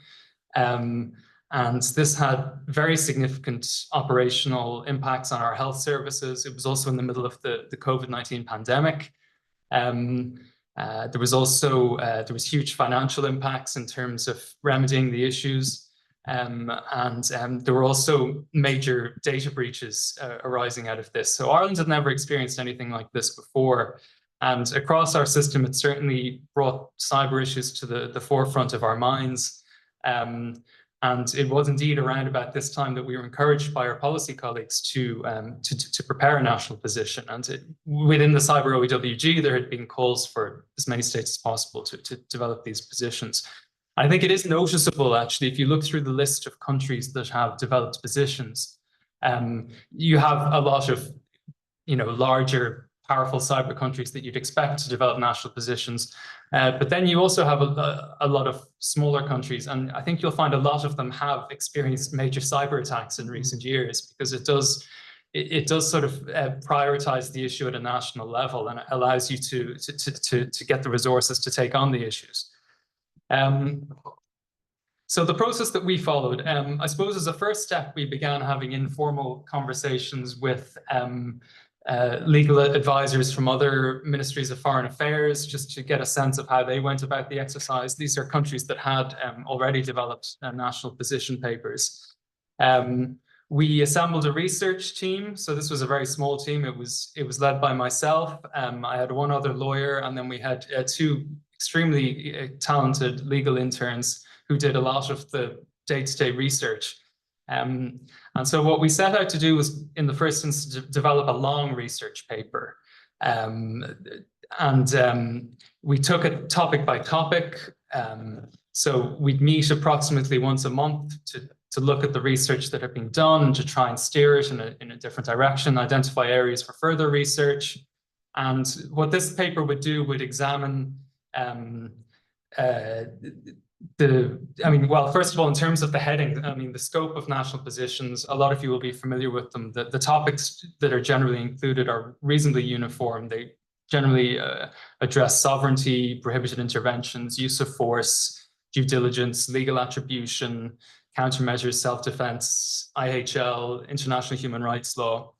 Speaker 5: And this had very significant operational impacts on our health services. It was also in the middle of the COVID-19 pandemic. There was huge financial impacts in terms of remedying the issues. And there were also major data breaches arising out of this. So Ireland had never experienced anything like this before. And across our system, it certainly brought cyber issues to the forefront of our minds. And it was indeed around about this time that we were encouraged by our policy colleagues to prepare a national position. And within the Cyber OEWG, there had been calls for as many states as possible to develop these positions. I think it is noticeable, actually, if you look through the list of countries that have developed positions, you have a lot of, larger, powerful cyber countries that you'd expect to develop national positions. But then you also have a lot of smaller countries, and I think you'll find a lot of them have experienced major cyber attacks in recent years, because it does sort of prioritize the issue at a national level, and it allows you to get the resources to take on the issues. So the process that we followed, I suppose as a first step, we began having informal conversations with legal advisors from other ministries of foreign affairs, just to get a sense of how they went about the exercise. These are countries that had already developed national position papers. We assembled a research team. So this was a very small team. It was led by myself. I had one other lawyer, and then we had two extremely talented legal interns who did a lot of the day-to-day research. And so what we set out to do was, in the first instance, develop a long research paper. We took it topic by topic. So we'd meet approximately once a month to look at the research that had been done, to try and steer it in a different direction, identify areas for further research. And what this paper would do would examine well, first of all, in terms of the heading, the scope of national positions, a lot of you will be familiar with them. The topics that are generally included are reasonably uniform. They generally address sovereignty, prohibited interventions, use of force, due diligence, legal attribution, countermeasures, self-defense, IHL, international human rights law.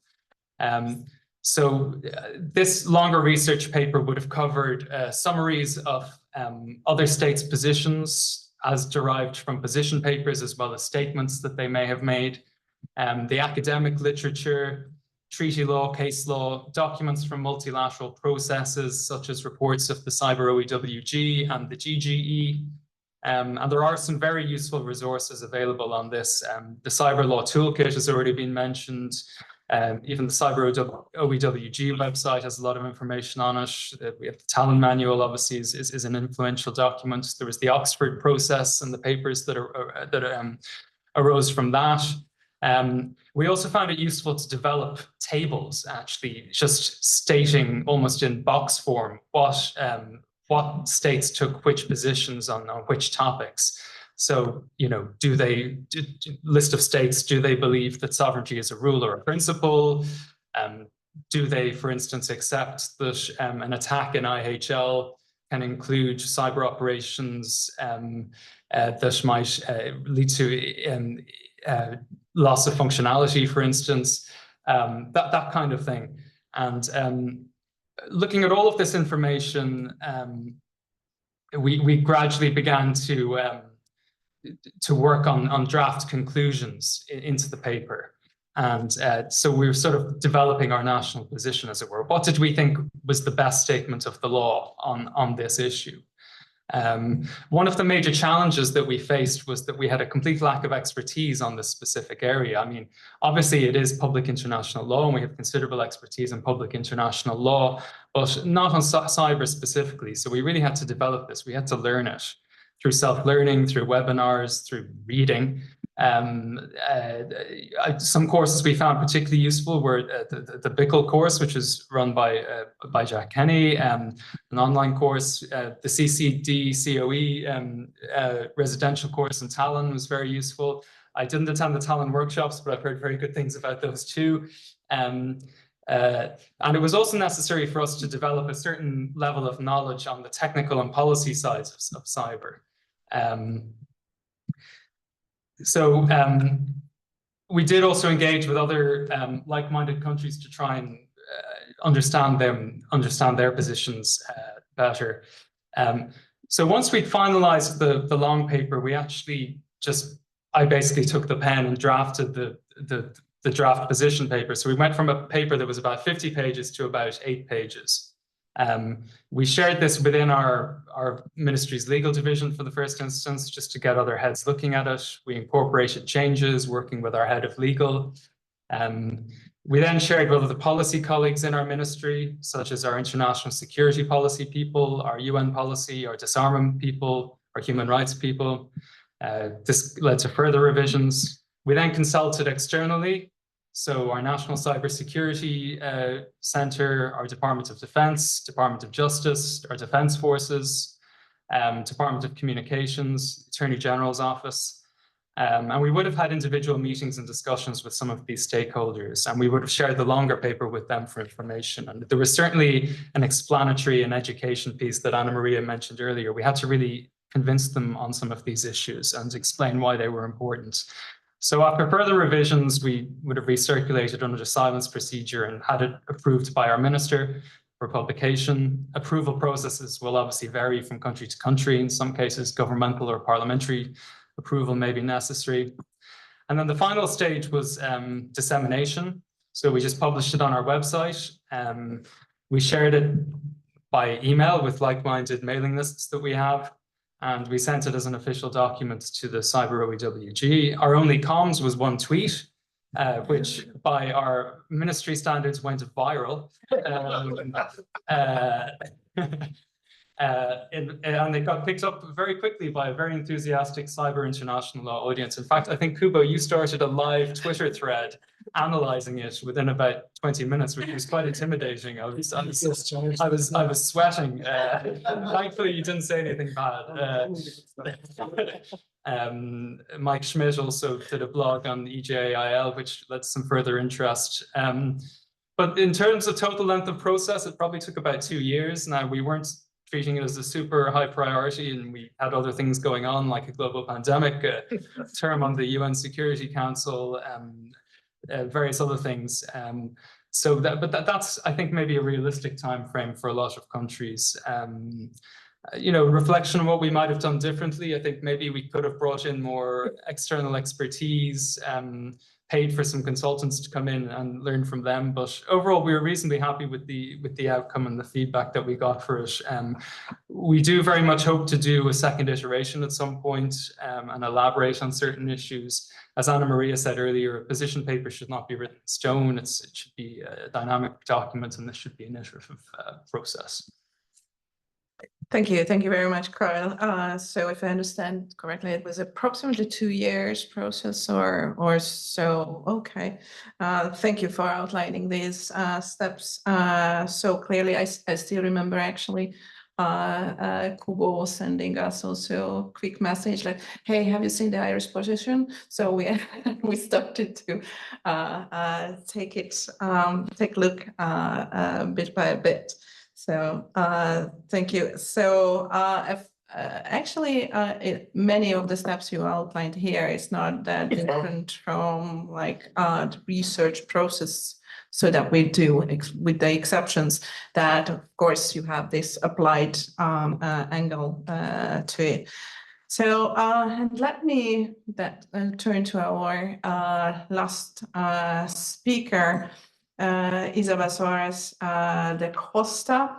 Speaker 5: So this longer research paper would have covered summaries of other states' positions as derived from position papers, as well as statements that they may have made, the academic literature, treaty law, case law, documents from multilateral processes, such as reports of the Cyber OEWG and the GGE. And there are some very useful resources available on this. The Cyber Law Toolkit has already been mentioned. Even the Cyber OEWG website has a lot of information on it. We have the Talon Manual, obviously, is an influential document. There was the Oxford process and the papers that arose from that. We also found it useful to develop tables, actually, just stating almost in box form what states took which positions on which topics. So, list of states, do they believe that sovereignty is a rule or a principle? Do they, for instance, accept that an attack in IHL can include cyber operations that might lead to loss of functionality, for instance, that kind of thing. And looking at all of this information, we gradually began to work on draft conclusions into the paper. And so we were sort of developing our national position, as it were. What did we think was the best statement of the law on this issue? One of the major challenges that we faced was that we had a complete lack of expertise on this specific area. Obviously it is public international law, and we have considerable expertise in public international law, but not on cyber specifically. So we really had to develop this. We had to learn it through self-learning, through webinars, through reading. Some courses we found particularly useful were the BICL course, which is run by Jack Kenny, an online course. The CCD COE residential course in Talon was very useful. I didn't attend the Talon workshops, but I've heard very good things about those too. And it was also necessary for us to develop a certain level of knowledge on the technical and policy sides of cyber. So we did also engage with other like-minded countries to try and understand their positions better. So once we'd finalized the long paper, I basically took the pen and drafted the draft position paper. So we went from a paper that was about 50 pages to about 8 pages. We shared this within our ministry's legal division for the first instance, just to get other heads looking at it. We incorporated changes, working with our head of legal. We then shared with other policy colleagues in our ministry, such as our international security policy people, our UN policy, our disarmament people, our human rights people. This led to further revisions. We then consulted externally. So our National Cybersecurity Center, our Department of Defense, Department of Justice, our Defense Forces, Department of Communications, Attorney General's Office. And we would have had individual meetings and discussions with some of these stakeholders, and we would have shared the longer paper with them for information. And there was certainly an explanatory and education piece that Anna Maria mentioned earlier. We had to really convince them on some of these issues and explain why they were important. So after further revisions, we would have recirculated under the silence procedure and had it approved by our minister for publication. Approval processes will obviously vary from country to country. In some cases, governmental or parliamentary approval may be necessary. And then the final stage was dissemination. So we just published it on our website. We shared it by email with like-minded mailing lists that we have. And we sent it as an official document to the Cyber OEWG. Our only comms was one tweet, which by our ministry standards went viral. And it got picked up very quickly by a very enthusiastic Cyber International Law audience. In fact, I think, Kubo, you started a live Twitter thread analyzing it within about 20 minutes, which was quite intimidating. I was sweating. Thankfully, you didn't say anything bad. Mike Schmidt also did a blog on EJIL, which led to some further interest. But in terms of total length of process, it probably took about 2 years. Now, we weren't treating it as a super high priority, and we had other things going on, like a global pandemic, a term on the UN Security Council, various other things. But that's, I think, maybe a realistic time frame for a lot of countries. Reflection on what we might have done differently. I think maybe we could have brought in more external expertise, paid for some consultants to come in and learn from them. But overall, we were reasonably happy with the outcome and the feedback that we got for it. We do very much hope to do a second iteration at some point and elaborate on certain issues. As Anna Maria said earlier, a position paper should not be written in stone. It should be a dynamic document, and this should be an iterative process.
Speaker 1: Thank you very much, Carl. So if I understand correctly, it was approximately 2 years process or so. Okay. Thank you for outlining these steps so clearly. I still remember actually Kubo sending us also a quick message like, hey, have you seen the Irish position? So we started to take a look bit by bit. So thank you. So actually, many of the steps you outlined here is not that different from like the research process. So that we do, with the exceptions that, of course, you have this applied angle to it. So and let me turn to our last speaker, Isabel Soares de Costa.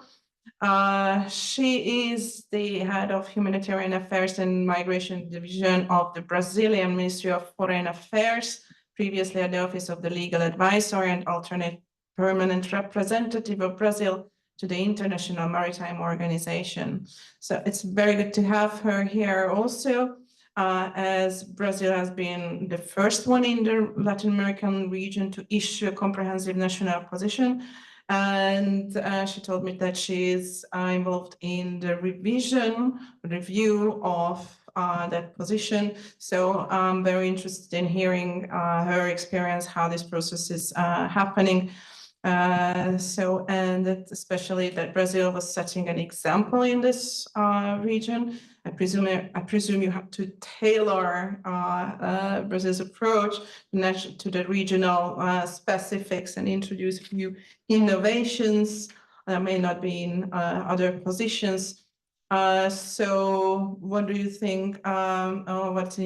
Speaker 1: She is the head of Humanitarian Affairs and Migration Division of the Brazilian Ministry of Foreign Affairs, previously at the Office of the Legal Advisor and alternate permanent representative of Brazil to the International Maritime Organization. So it's very good to have her here also, as Brazil has been the first one in the Latin American region to issue a comprehensive national position. And she told me that she is involved in the review of that position. So I'm very interested in hearing her experience, how this process is happening. And that especially that Brazil was setting an example in this region. I presume you have to tailor Brazil's approach to the regional specifics and introduce new innovations that may not be in other positions. So what do you think, what's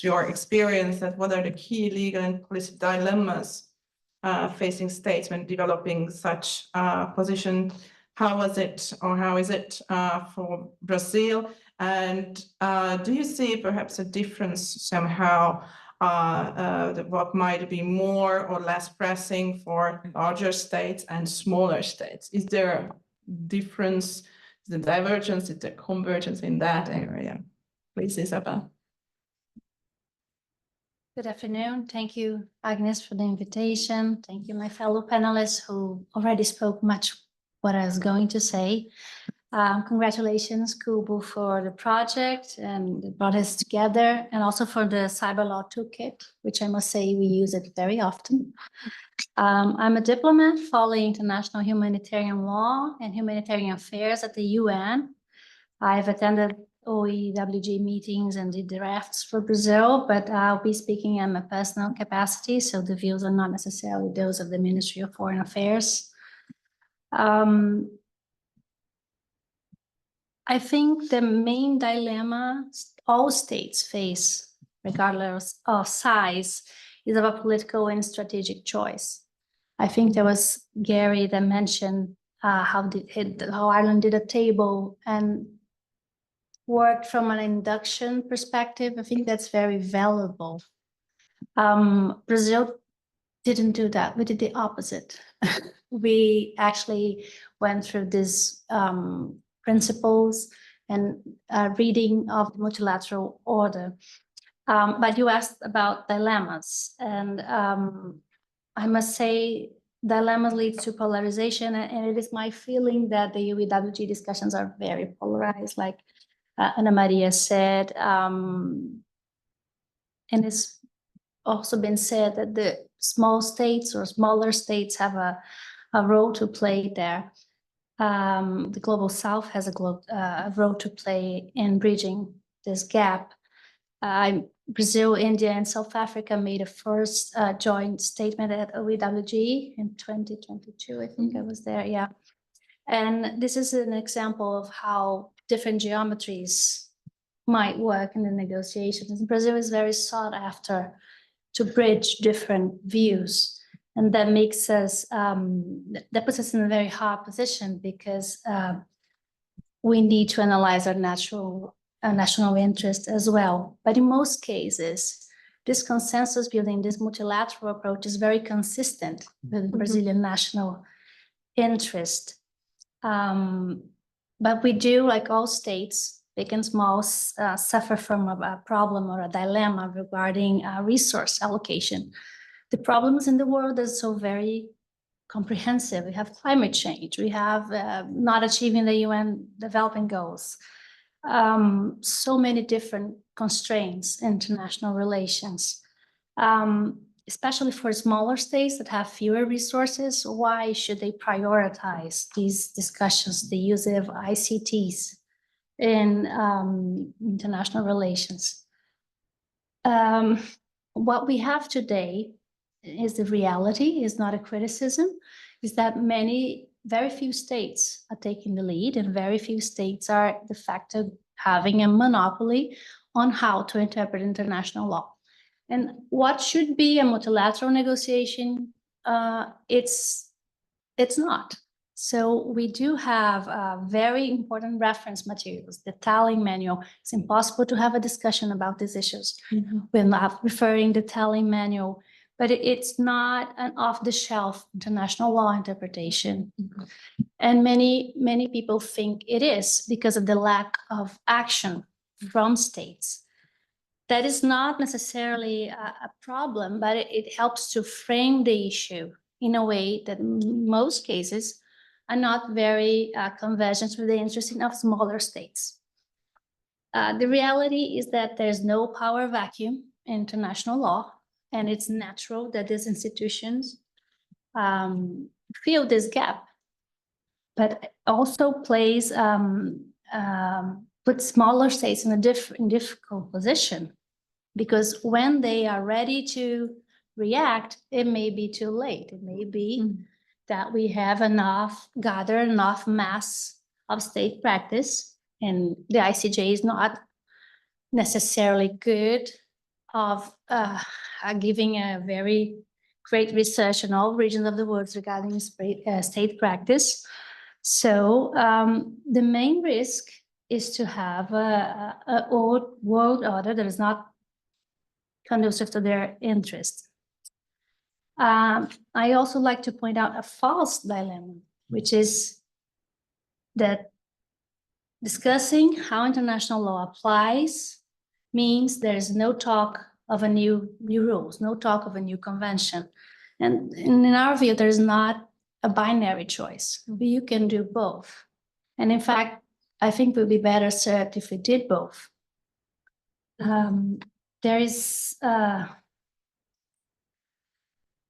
Speaker 1: your experience, that what are the key legal and policy dilemmas facing states when developing such position? How was it, or how is it for Brazil? And do you see perhaps a difference somehow, what might be more or less pressing for larger states and smaller states? Is there a difference, the divergence, is there convergence in that area? Please, Isabel.
Speaker 6: Good afternoon. Thank you, Ágnes, for the invitation. Thank you, my fellow panelists who already spoke much what I was going to say. Congratulations, Kubo, for the project and it brought us together, and also for the Cyber Law Toolkit, which I must say we use it very often. I'm a diplomat following international humanitarian law and humanitarian affairs at the UN. I've attended OEWG meetings and did drafts for Brazil, but I'll be speaking in my personal capacity, so the views are not necessarily those of the Ministry of Foreign Affairs. I think the main dilemma all states face, regardless of size, is of a political and strategic choice. I think there was Gary that mentioned how Ireland did a table and worked from an induction perspective. I think that's very valuable. Brazil didn't do that. We did the opposite. We actually went through these principles and reading of the multilateral order. But you asked about dilemmas, and I must say dilemmas lead to polarization, and it is my feeling that the UEWG discussions are very polarized, like Ana Maria said, and it's also been said that the small states or smaller states have a role to play there. The Global South has a role to play in bridging this gap. Brazil, India, and South Africa made a first joint statement at OEWG in 2022. I think I was there, yeah. And this is an example of how different geometries might work in the negotiations. Brazil is very sought after to bridge different views. And that makes us, that puts us in a very hard position because we need to analyze our national interest as well. But in most cases, this consensus building, this multilateral approach is very consistent with the Brazilian national interest. But we do, like all states, big and small, suffer from a problem or a dilemma regarding resource allocation. The problems in the world are so very comprehensive. We have climate change. We have not achieving the UN development goals. So many different constraints in international relations, especially for smaller states that have fewer resources. Why should they prioritize these discussions, the use of ICTs in international relations? What we have today is the reality, is not a criticism, is that very few states are taking the lead, and very few states are de facto having a monopoly on how to interpret international law. And what should be a multilateral negotiation, it's not. So we do have very important reference materials, the Tallinn manual. It's impossible to have a discussion about these issues. We're not referring the Tallinn manual, but it's not an off-the-shelf international law interpretation. And many people think it is because of the lack of action from states. That is not necessarily a problem, but it helps to frame the issue in a way that in most cases are not very convergent with the interest of smaller states. The reality is that there's no power vacuum in international law, and it's natural that these institutions fill this gap, but also puts smaller states in a difficult position, because when they are ready to react, it may be too late. It may be that we have gathered enough mass of state practice, and the ICJ is not necessarily good of giving a very great research in all regions of the world regarding state practice. So the main risk is to have a world order that is not conducive to their interest. I also like to point out a false dilemma, which is that discussing how international law applies means there's no talk of a new rules, no talk of a new convention. And in our view, there's not a binary choice. You can do both. And in fact, I think we'd be better served if we did both. There is a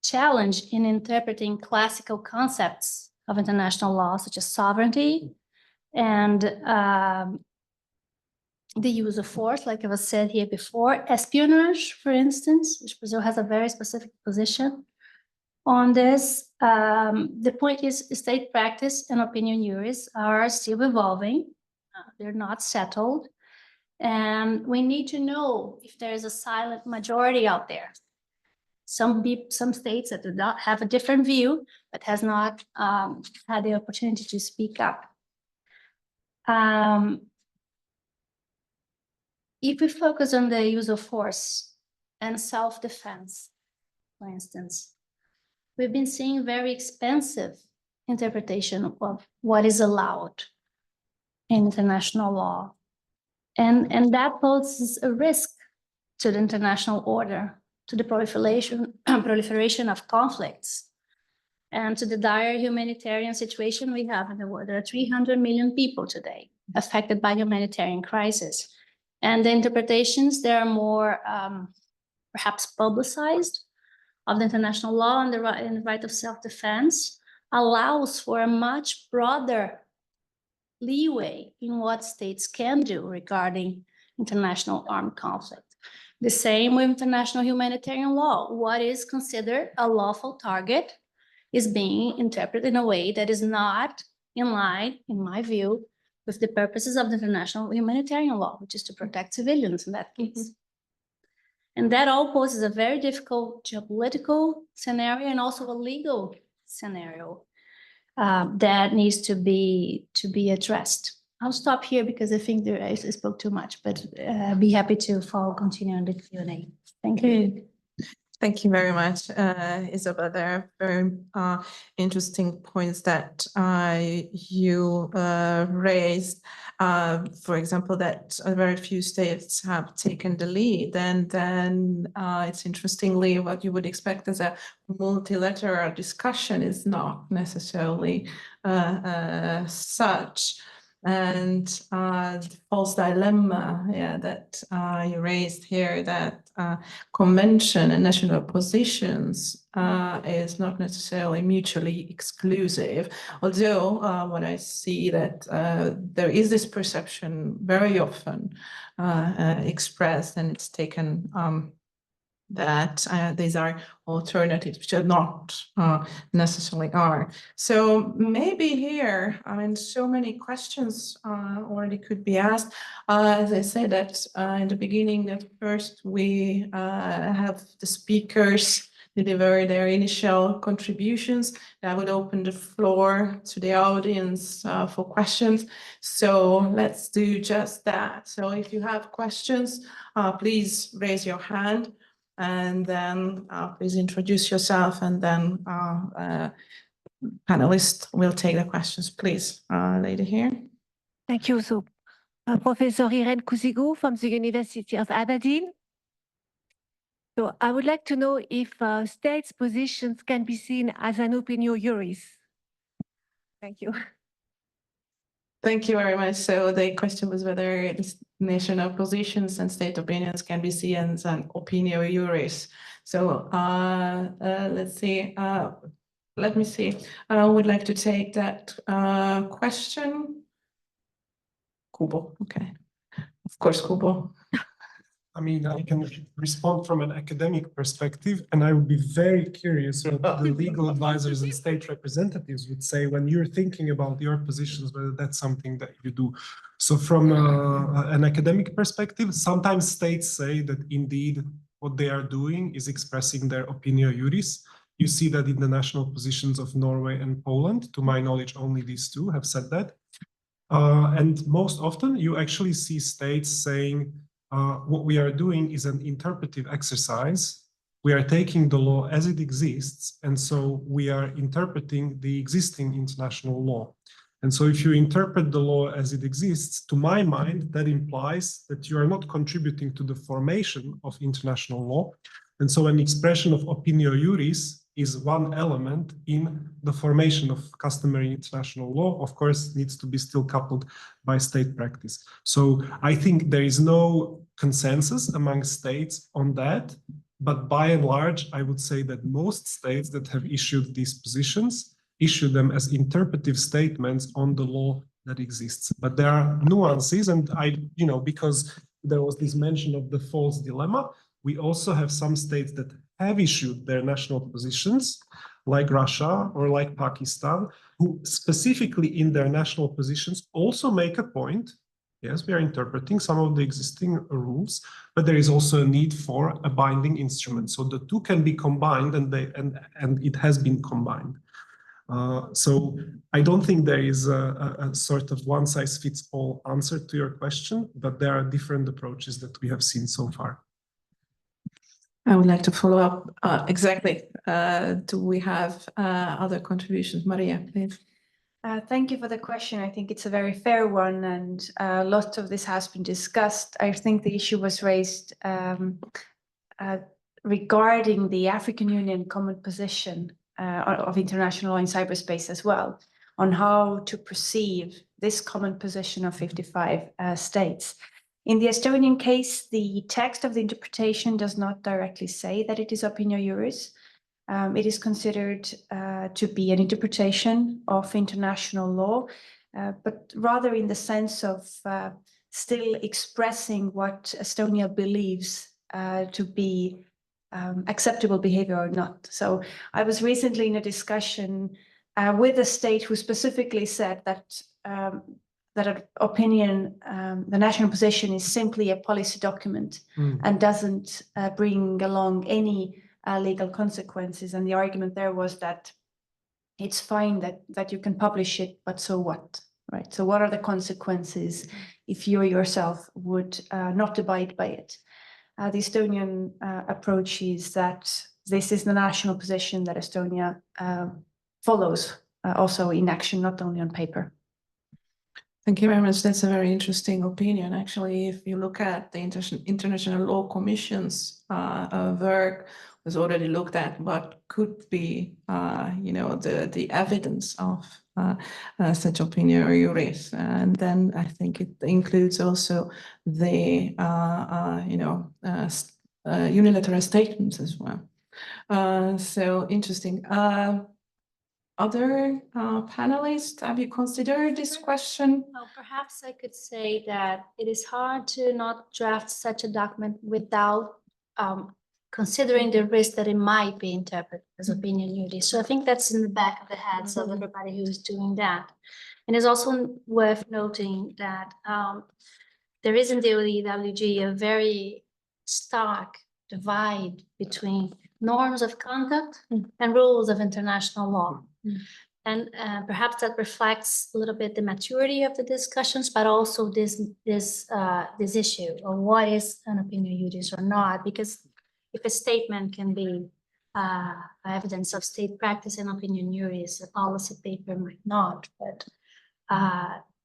Speaker 6: challenge in interpreting classical concepts of international law, such as sovereignty and the use of force, like it was said here before, espionage, for instance, which Brazil has a very specific position on this. The point is state practice and opinion juris are still evolving. They're not settled. And we need to know if there is a silent majority out there. Some states that do not have a different view, but has not had the opportunity to speak up. If we focus on the use of force and self-defense, for instance, we've been seeing very expensive interpretation of what is allowed in international law. And that poses a risk to the international order, to the proliferation of conflicts, and to the dire humanitarian situation we have in the world. There are 300 million people today affected by humanitarian crisis. And the interpretations, they are more perhaps publicized of the international law and the right of self-defense allows for a much broader leeway in what states can do regarding international armed conflict. The same with international humanitarian law. What is considered a lawful target is being interpreted in a way that is not in line, in my view, with the purposes of the international humanitarian law, which is to protect civilians in that case. And that all poses a very difficult geopolitical scenario and also a legal scenario that needs to be addressed. I'll stop here because I think I spoke too much, but be happy to continue on the Q&A. Thank you.
Speaker 1: Thank you very much, Isabel. There are very interesting points that you raised. For example, that very few states have taken the lead, and then it's interestingly what you would expect as a multilateral discussion is not necessarily such. And the false dilemma, that you raised here, that convention and national positions is not necessarily mutually exclusive. Although what I see that there is this perception very often expressed, and it's taken that these are alternatives, which are not necessarily are. So maybe here, I mean, so many questions already could be asked. As I said that in the beginning, that first we have the speakers deliver their initial contributions. That would open the floor to the audience for questions. So let's do just that. So if you have questions, please raise your hand. And then please introduce yourself, and then panelists will take the questions. Please, lady here.
Speaker 7: Thank you. So, Professor Irene Cousigo from the University of Aberdeen. So I would like to know if states' positions can be seen as an opinio juris. Thank you.
Speaker 1: Thank you very much. So the question was whether national positions and state opinions can be seen as an opinio juris. So let's see. Let me see. I would like to take that question. Kubo. Okay. Of course, Kubo.
Speaker 2: I mean, I can respond from an academic perspective, and I would be very curious what the legal advisors and state representatives would say when you're thinking about your positions, whether that's something that you do. So from an academic perspective, sometimes states say that indeed what they are doing is expressing their opinio juris. You see that in the national positions of Norway and Poland. To my knowledge, only these two have said that. And most often you actually see states saying, what we are doing is an interpretive exercise. We are taking the law as it exists, and so we are interpreting the existing international law. And so if you interpret the law as it exists, to my mind, that implies that you are not contributing to the formation of international law. And so an expression of opinio juris is one element in the formation of customary international law. Of course, needs to be still coupled by state practice. So I think there is no consensus among states on that, but by and large, I would say that most states that have issued these positions issue them as interpretive statements on the law that exists. But there are nuances, and because there was this mention of the false dilemma, we also have some states that have issued their national positions, like Russia or like Pakistan, who specifically in their national positions also make a point. Yes, we are interpreting some of the existing rules, but there is also a need for a binding instrument. So the two can be combined, and it has been combined. So I don't think there is a sort of one-size-fits-all answer to your question, but there are different approaches that we have seen so far.
Speaker 1: I would like to follow up exactly. Do we have other contributions? Maria, please.
Speaker 3: Thank you for the question. I think it's a very fair one, and lots of this has been discussed. I think the issue was raised regarding the African Union common position of international law in cyberspace as well, on how to perceive this common position of 55 states. In the Estonian case, the text of the interpretation does not directly say that it is opinio juris. It is considered to be an interpretation of international law, but rather in the sense of still expressing what Estonia believes to be acceptable behavior or not. So I was recently in a discussion with a state who specifically said that that an opinion, the national position is simply a policy document and doesn't bring along any legal consequences. And the argument there was that it's fine that you can publish it, but so what, right? So what are the consequences if you yourself would not abide by it? The Estonian approach is that this is the national position that Estonia follows also in action, not only on paper.
Speaker 1: Thank you very much. That's a very interesting opinion. Actually, if you look at the International Law Commission's work, was already looked at what could be, the evidence of such opinion juris, and then I think it includes also the unilateral statements as well. So interesting. Other panelists, have you considered this question?
Speaker 6: Well, perhaps I could say that it is hard to not draft such a document without considering the risk that it might be interpreted as opinion juris. So I think that's in the back of the heads of everybody who's doing that. And it's also worth noting that there is in the OEWG a very stark divide between norms of conduct and rules of international law. And perhaps that reflects a little bit the maturity of the discussions, but also this issue of what is an opinion juris or not, because if a statement can be evidence of state practice and opinion juris, a policy paper might not, but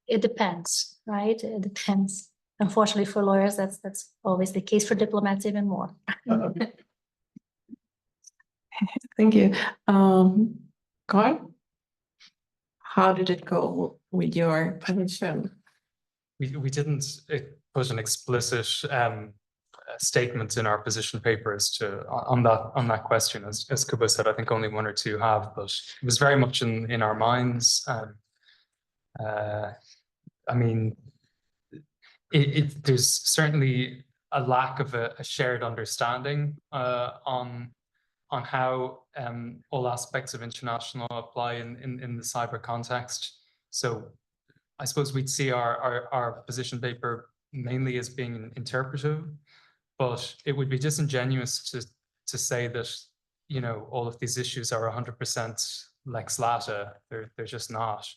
Speaker 6: it depends, right? It depends. Unfortunately for lawyers, that's always the case. For diplomats, even more.
Speaker 1: Thank you. Carl, how did it go with your position?
Speaker 5: We didn't put an explicit statement in our position papers on that question, as Kubo said. I think only one or two have, but it was very much in our minds. I mean, there's certainly a lack of a shared understanding on how all aspects of international law apply in the cyber context. So I suppose we'd see our position paper mainly as being interpretive, but it would be disingenuous to say that, all of these issues are 100% lex lata. They're just not.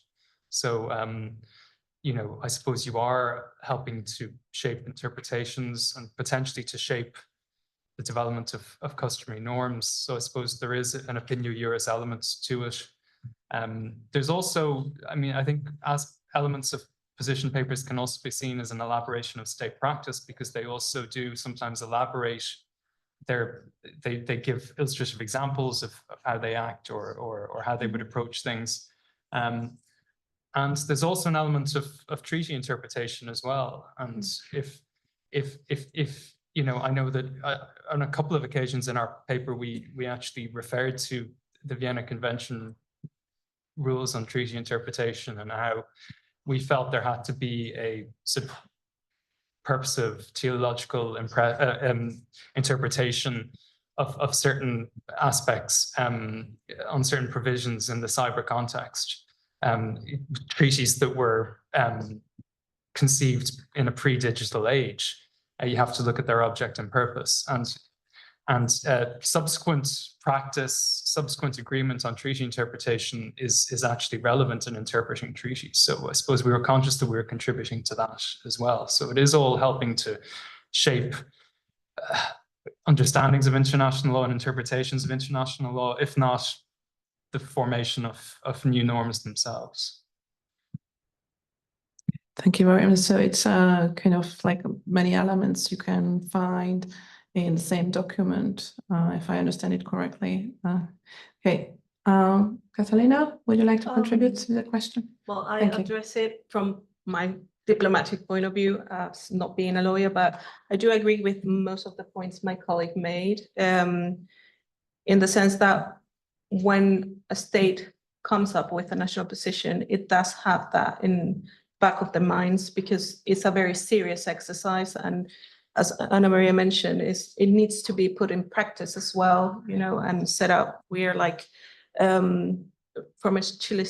Speaker 5: So, I suppose you are helping to shape interpretations and potentially to shape the development of customary norms. So I suppose there is an opinion juris element to it. There's also, I think as elements of position papers can also be seen as an elaboration of state practice, because they also do sometimes elaborate they give illustrative examples of how they act or how they would approach things. And there's also an element of treaty interpretation as well. And if I know that on a couple of occasions in our paper, we actually referred to the Vienna Convention rules on treaty interpretation and how we felt there had to be a sort of purposive teleological interpretation of certain aspects on certain provisions in the cyber context. Treaties that were conceived in a pre-digital age, you have to look at their object and purpose, and subsequent practice, subsequent agreement on treaty interpretation is actually relevant in interpreting treaties. So I suppose we were conscious that we were contributing to that as well. So it is all helping to shape understandings of international law and interpretations of international law, if not the formation of new norms themselves.
Speaker 1: Thank you very much. So it's kind of like many elements you can find in the same document, if I understand it correctly. Okay, Catalina, would you like to contribute to the question?
Speaker 4: Well, I
Speaker 1: Thank you.
Speaker 4: address it from my diplomatic point of view, as not being a lawyer, but I do agree with most of the points my colleague made, in the sense that when a state comes up with a national position, it does have that in back of the minds, because it's a very serious exercise, and as Anna Maria mentioned, it needs to be put in practice as well, you know, and set up. We are like, from a Chile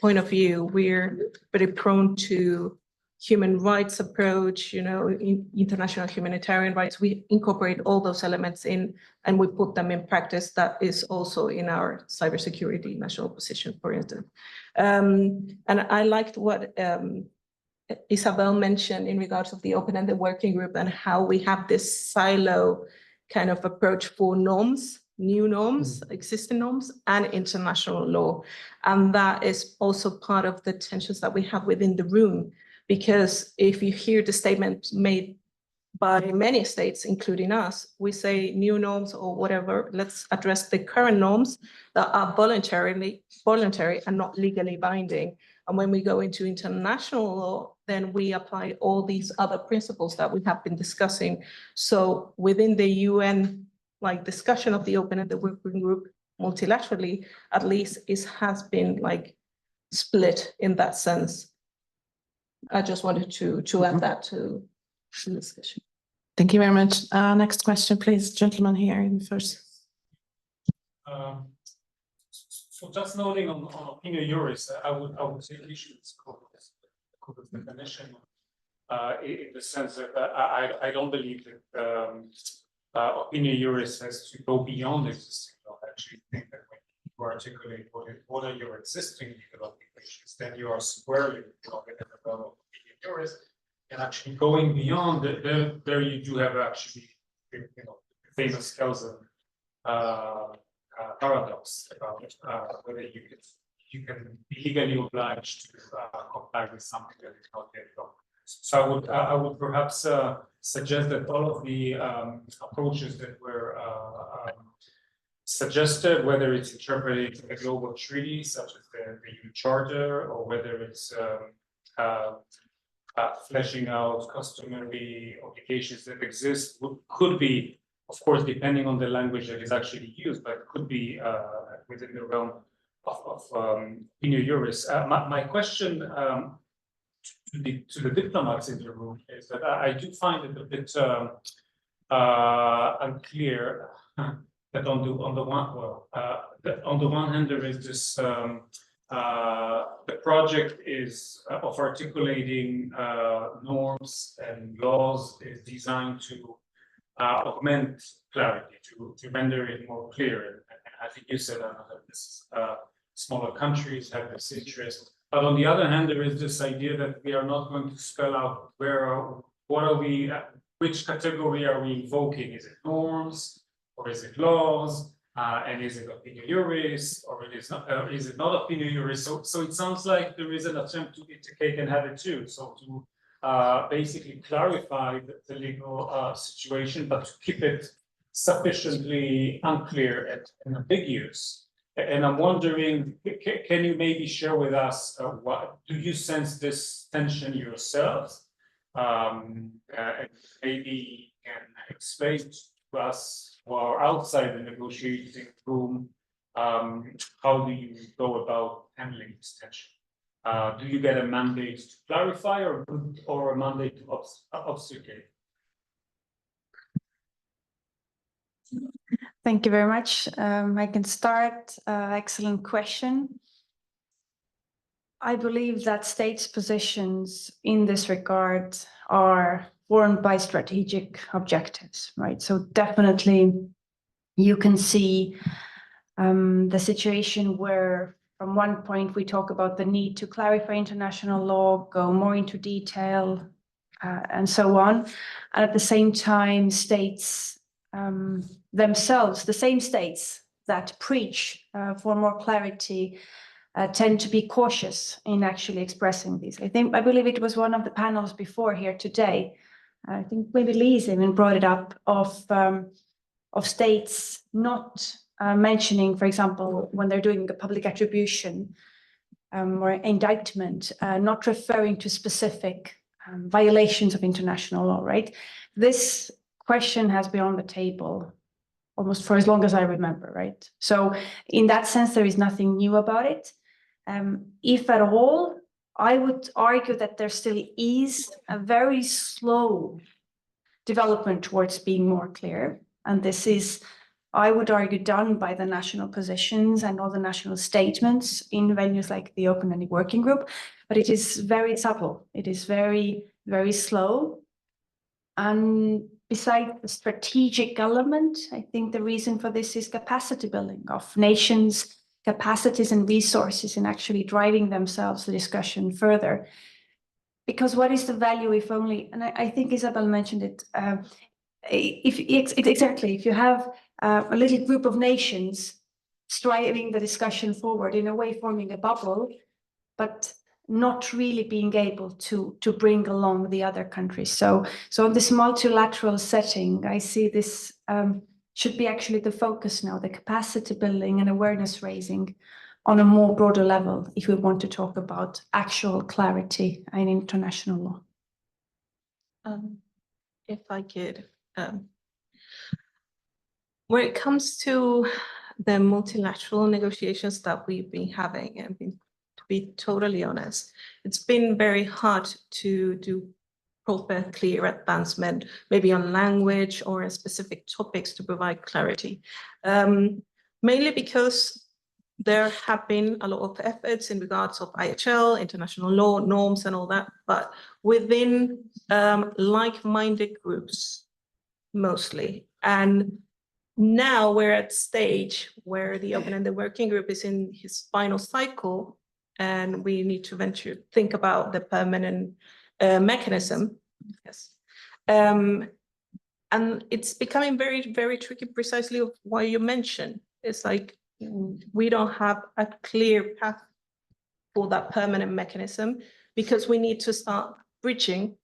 Speaker 4: point of view, we're very prone to human rights approach, you know, international humanitarian rights. We incorporate all those elements in, and we put them in practice. That is also in our cybersecurity national position, for instance. And I liked what Isabel mentioned in regards of the open-ended working group and how we have this silo kind of approach for norms, new norms, existing norms, and international law. And that is also part of the tensions that we have within the room, because if you hear the statement made by many states, including us, we say new norms or whatever, let's address the current norms that are voluntary and not legally binding. And when we go into international law, then we apply all these other principles that we have been discussing. So within the UN, like discussion of the open-ended working group multilaterally, at least it has been like split in that sense. I just wanted to add that to the discussion.
Speaker 1: Thank you very much. Next question, please, gentleman here in first.
Speaker 8: So just noting on opinion juris, I would say the issue is Kubo's definition, in the sense that I don't believe that opinion juris has to go beyond existing law. I actually think that when you articulate what are your existing legal obligations, then you are squarely within the realm of opinion juris, and actually going beyond there you do have actually, you know, famous Kelsen paradox about whether you can be legally obliged to comply with something that is not yet law. So I would perhaps suggest that all of the approaches that were suggested, whether it's interpreting a global treaty such as the EU Charter, or whether it's fleshing out customary obligations that exist, could be, of course, depending on the language that is actually used, but could be within the realm of opinion juris. My question to the diplomats in the room is that I do find it a bit unclear that on the one hand there is this the project is of articulating norms and laws is designed to augment clarity, to render it more clear. And I think you said that this smaller countries have this interest. But on the other hand, there is this idea that we are not going to spell out which category are we invoking? Is it norms, or is it laws? And is it opinion juris, or is it not opinion juris? So it sounds like there is an attempt to eat the cake and have it too. So to basically clarify the legal situation, but to keep it sufficiently unclear and ambiguous. And I'm wondering, can you maybe share with us what do you sense this tension yourselves? And maybe you can explain to us who are outside the negotiating room, how do you go about handling this tension? Do you get a mandate to clarify or a mandate to obfuscate?
Speaker 3: Thank you very much. I can start. Excellent question. I believe that states' positions in this regard are formed by strategic objectives, right? So definitely you can see the situation where from one point we talk about the need to clarify international law, go more into detail, and so on. And at the same time, states themselves, the same states that preach for more clarity, tend to be cautious in actually expressing these. I believe it was one of the panels before here today. I think maybe Lisa even brought it up of states not mentioning, for example, when they're doing a public attribution or indictment, not referring to specific violations of international law, right? This question has been on the table almost for as long as I remember, right? So in that sense, there is nothing new about it. If at all, I would argue that there still is a very slow development towards being more clear. And this is, I would argue, done by the national positions and all the national statements in venues like the Open-Ended Working Group, but it is very subtle. It is very, very slow. And besides the strategic element, I think the reason for this is capacity building of nations' capacities and resources in actually driving themselves the discussion further. Because what is the value if only, and I think Isabel mentioned it, if you have a little group of nations striving the discussion forward, in a way forming a bubble, but not really being able to bring along the other countries. So in this multilateral setting, I see this should be actually the focus now, the capacity building and awareness raising on a more broader level, if we want to talk about actual clarity in international law.
Speaker 4: If I could, when it comes to the multilateral negotiations that we've been having, and to be totally honest, it's been very hard to do proper, clear advancement, maybe on language or in specific topics to provide clarity. Mainly because there have been a lot of efforts in regards of IHL, international law, norms and all that, but within like-minded groups, mostly. And now we're at stage where the Open-Ended Working Group is in his final cycle, and we need to think about the permanent mechanism. Yes. And it's becoming very, very tricky, precisely of what you mentioned. It's like, we don't have a clear path for that permanent mechanism, because we need to start bridging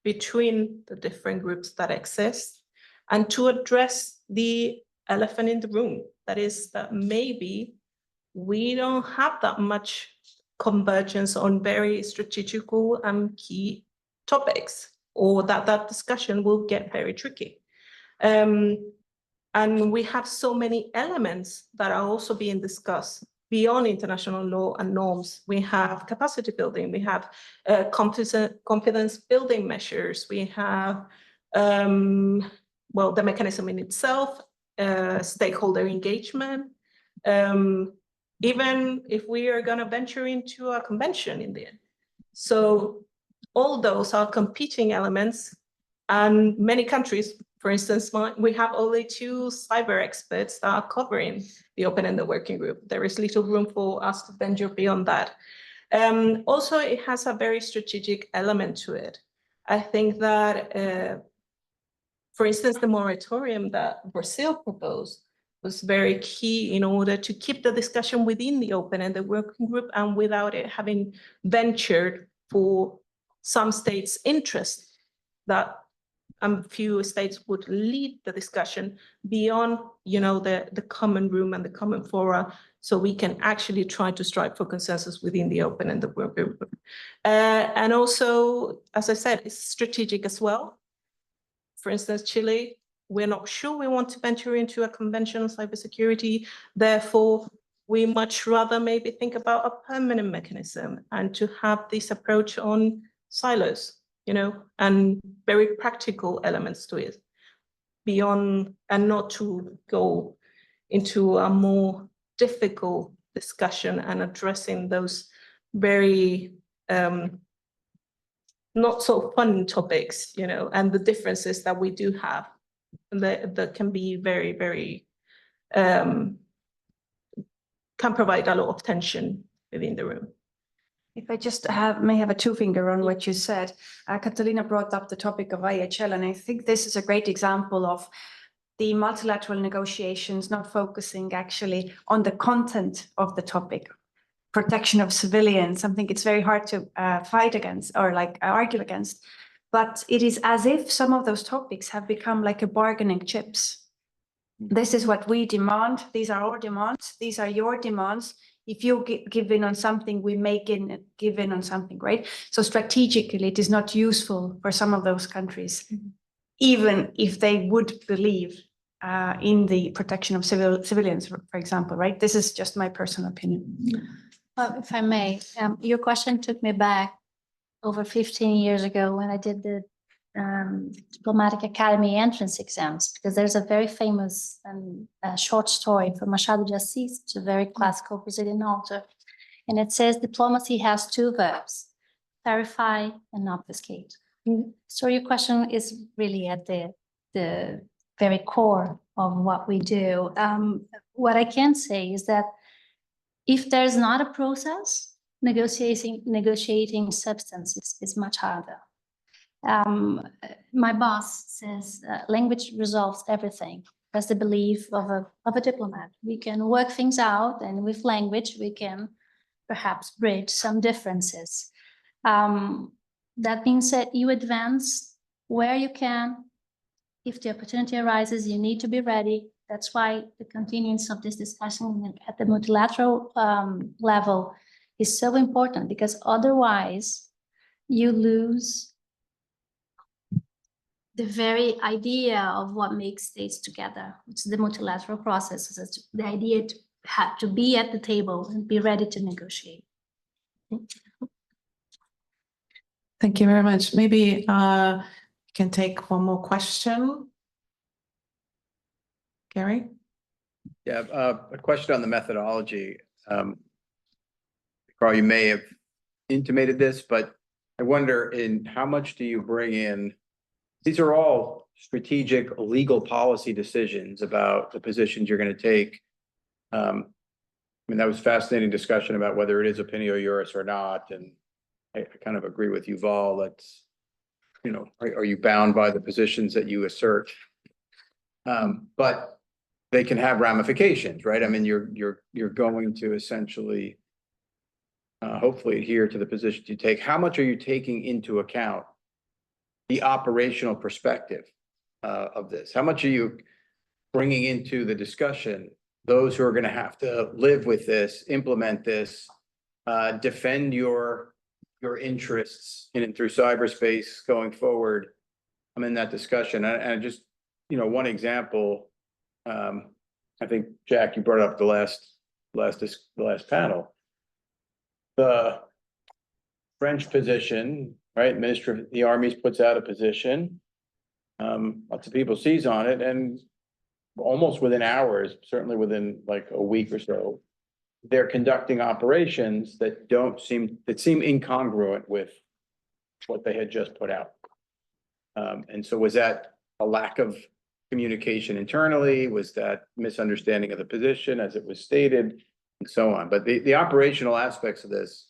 Speaker 4: between the different groups that exist and to address the elephant in the room. That is that maybe we don't have that much convergence on very strategical and key topics, or that discussion will get very tricky. And we have so many elements that are also being discussed beyond international law and norms. We have capacity building, we have confidence building measures, we have, well, the mechanism in itself, stakeholder engagement, even if we are going to venture into a convention in the end. So all those are competing elements, and many countries, for instance, we have only 2 cyber experts that are covering the Open-Ended Working Group. There is little room for us to venture beyond that. Also, it has a very strategic element to it. I think that, for instance, the moratorium that Brazil proposed was very key in order to keep the discussion within the Open-Ended Working Group and without it having ventured for some states' interest, that a few states would lead the discussion beyond, the common room and the common fora, so we can actually try to strive for consensus within the Open-Ended Working Group. And also, as I said, it's strategic as well. For instance, Chile, we're not sure we want to venture into a convention on cybersecurity. Therefore, we much rather maybe think about a permanent mechanism and to have this approach on silos, you know, and very practical elements to it beyond, and not to go into a more difficult discussion and addressing those very not so fun topics, you know, and the differences that we do have that can be very, very, can provide a lot of tension within the room.
Speaker 3: If I just may have a two-finger on what you said, Catalina brought up the topic of IHL, and I think this is a great example of the multilateral negotiations not focusing actually on the content of the topic, protection of civilians, something it's very hard to fight against or like argue against, but it is as if some of those topics have become like a bargaining chips. This is what we demand. These are our demands. These are your demands. If you give in on something, we give in on something, right? So strategically, it is not useful for some of those countries, even if they would believe in the protection of civilians, for example, right? This is just my personal opinion.
Speaker 6: If I may, your question took me back over 15 years ago when I did the Diplomatic Academy entrance exams, because there's a very famous short story from Machado de Assis, it's a very classical Brazilian author, and it says diplomacy has two verbs, clarify and obfuscate. So your question is really at the very core of what we do. What I can say is that if there's not a process, negotiating substance is much harder. My boss says language resolves everything. That's the belief of a diplomat. We can work things out, and with language, we can perhaps bridge some differences. That being said, you advance where you can. If the opportunity arises, you need to be ready. That's why the continuance of this discussion at the multilateral level is so important, because otherwise you lose the very idea of what makes states together, which is the multilateral process. It's the idea to have to be at the table and be ready to negotiate.
Speaker 1: Thank you very much. Maybe you can take one more question. Gary?
Speaker 9: Yeah, a question on the methodology. Carl, you may have intimated this, but I wonder in how much do you bring in? These are all strategic legal policy decisions about the positions you're going to take. I mean, that was fascinating discussion about whether it is opinio juris or not. And I kind of agree with Yuval that, you know, are you bound by the positions that you assert? But they can have ramifications, right? I mean, you're going to essentially, hopefully adhere to the positions you take. How much are you taking into account the operational perspective of this? How much are you bringing into the discussion those who are going to have to live with this, implement this, defend your interests in and through cyberspace going forward? I'm in that discussion, and just, you know, one example. I think Jack, you brought up the last panel. The French position, right? Minister of the Armies puts out a position. Lots of people seize on it, and almost within hours, certainly within like a week or so, they're conducting operations that seem incongruent with what they had just put out. And so was that a lack of communication internally? Was that misunderstanding of the position as it was stated, and so on? But the operational aspects of this,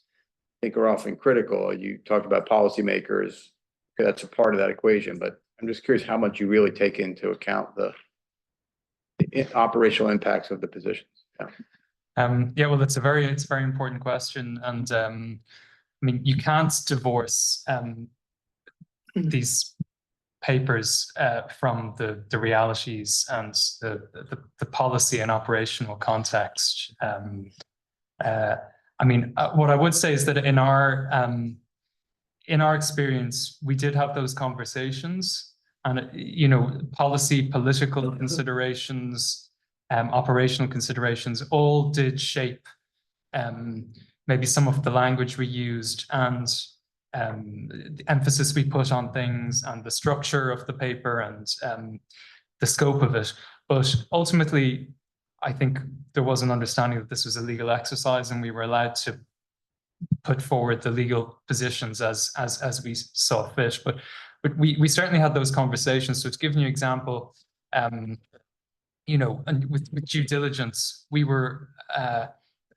Speaker 9: I think, are often critical. You talked about policymakers, that's a part of that equation, but I'm just curious how much you really take into account the operational impacts of the positions.
Speaker 5: Yeah, well, it's a very important question, and I mean, you can't divorce these papers from the realities and the policy and operational context. I mean, what I would say is that in our experience, we did have those conversations, and you know, political considerations operational considerations, all did shape maybe some of the language we used and the emphasis we put on things and the structure of the paper and the scope of it. But ultimately, I think there was an understanding that this was a legal exercise and we were allowed to put forward the legal positions as we saw fit. But we certainly had those conversations. So to give you an example, you know, and with due diligence, we were,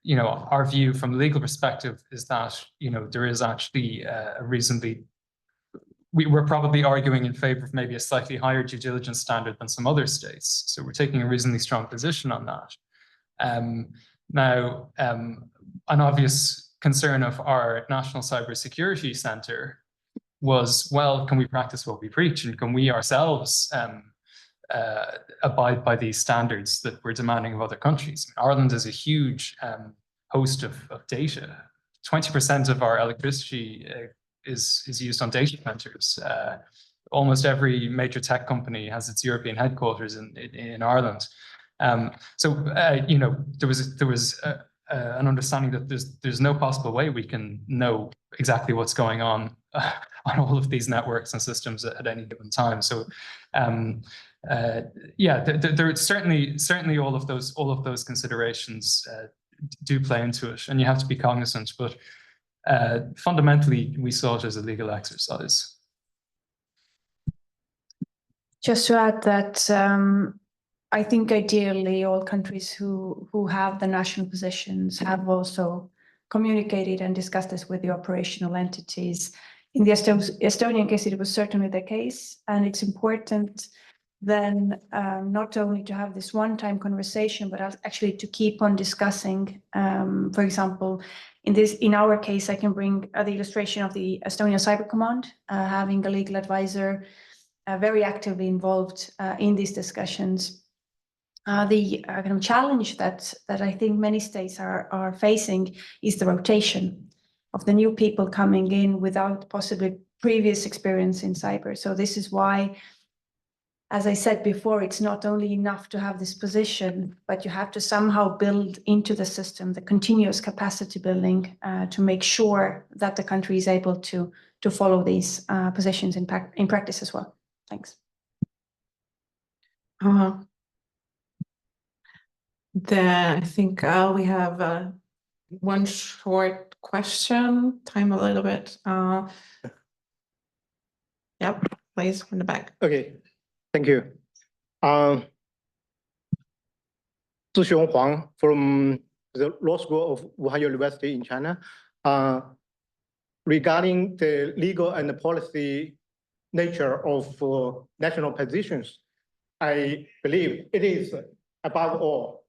Speaker 5: you know, our view from a legal perspective is that, you know, there is actually a reasonably, we were probably arguing in favor of maybe a slightly higher due diligence standard than some other states. So we're taking a reasonably strong position on that. Now, an obvious concern of our National Cybersecurity Centre was, well, can we practice what we preach, and can we ourselves abide by these standards that we're demanding of other countries? Ireland is a huge host of data. 20% of our electricity is used on data centers. Almost every major tech company has its European headquarters in Ireland. So you know, there was an understanding that there's no possible way we can know exactly what's going on all of these networks and systems at any given time. So yeah, there certainly all of those considerations do play into it, and you have to be cognizant. But fundamentally, we saw it as a legal exercise.
Speaker 3: Just to add that I think ideally all countries who have the national positions have also communicated and discussed this with the operational entities. In the Estonian case, it was certainly the case, and it's important then not only to have this one-time conversation, but actually to keep on discussing. For example, in our case, I can bring the illustration of the Estonian Cyber Command, having a legal advisor very actively involved in these discussions. The kind of challenge that I think many states are facing is the rotation of the new people coming in without possibly previous experience in cyber. So this is why, as I said before, it's not only enough to have this position, but you have to somehow build into the system the continuous capacity building to make sure that the country is able to follow these positions in practice as well. Thanks.
Speaker 1: Then I think we have one short question, time a little bit. Yep, please, in the back.
Speaker 10: Okay, thank you. Zhixiong Huang from the Law School of Wuhan University in China. Regarding the legal and the policy nature of national positions, I believe it is above all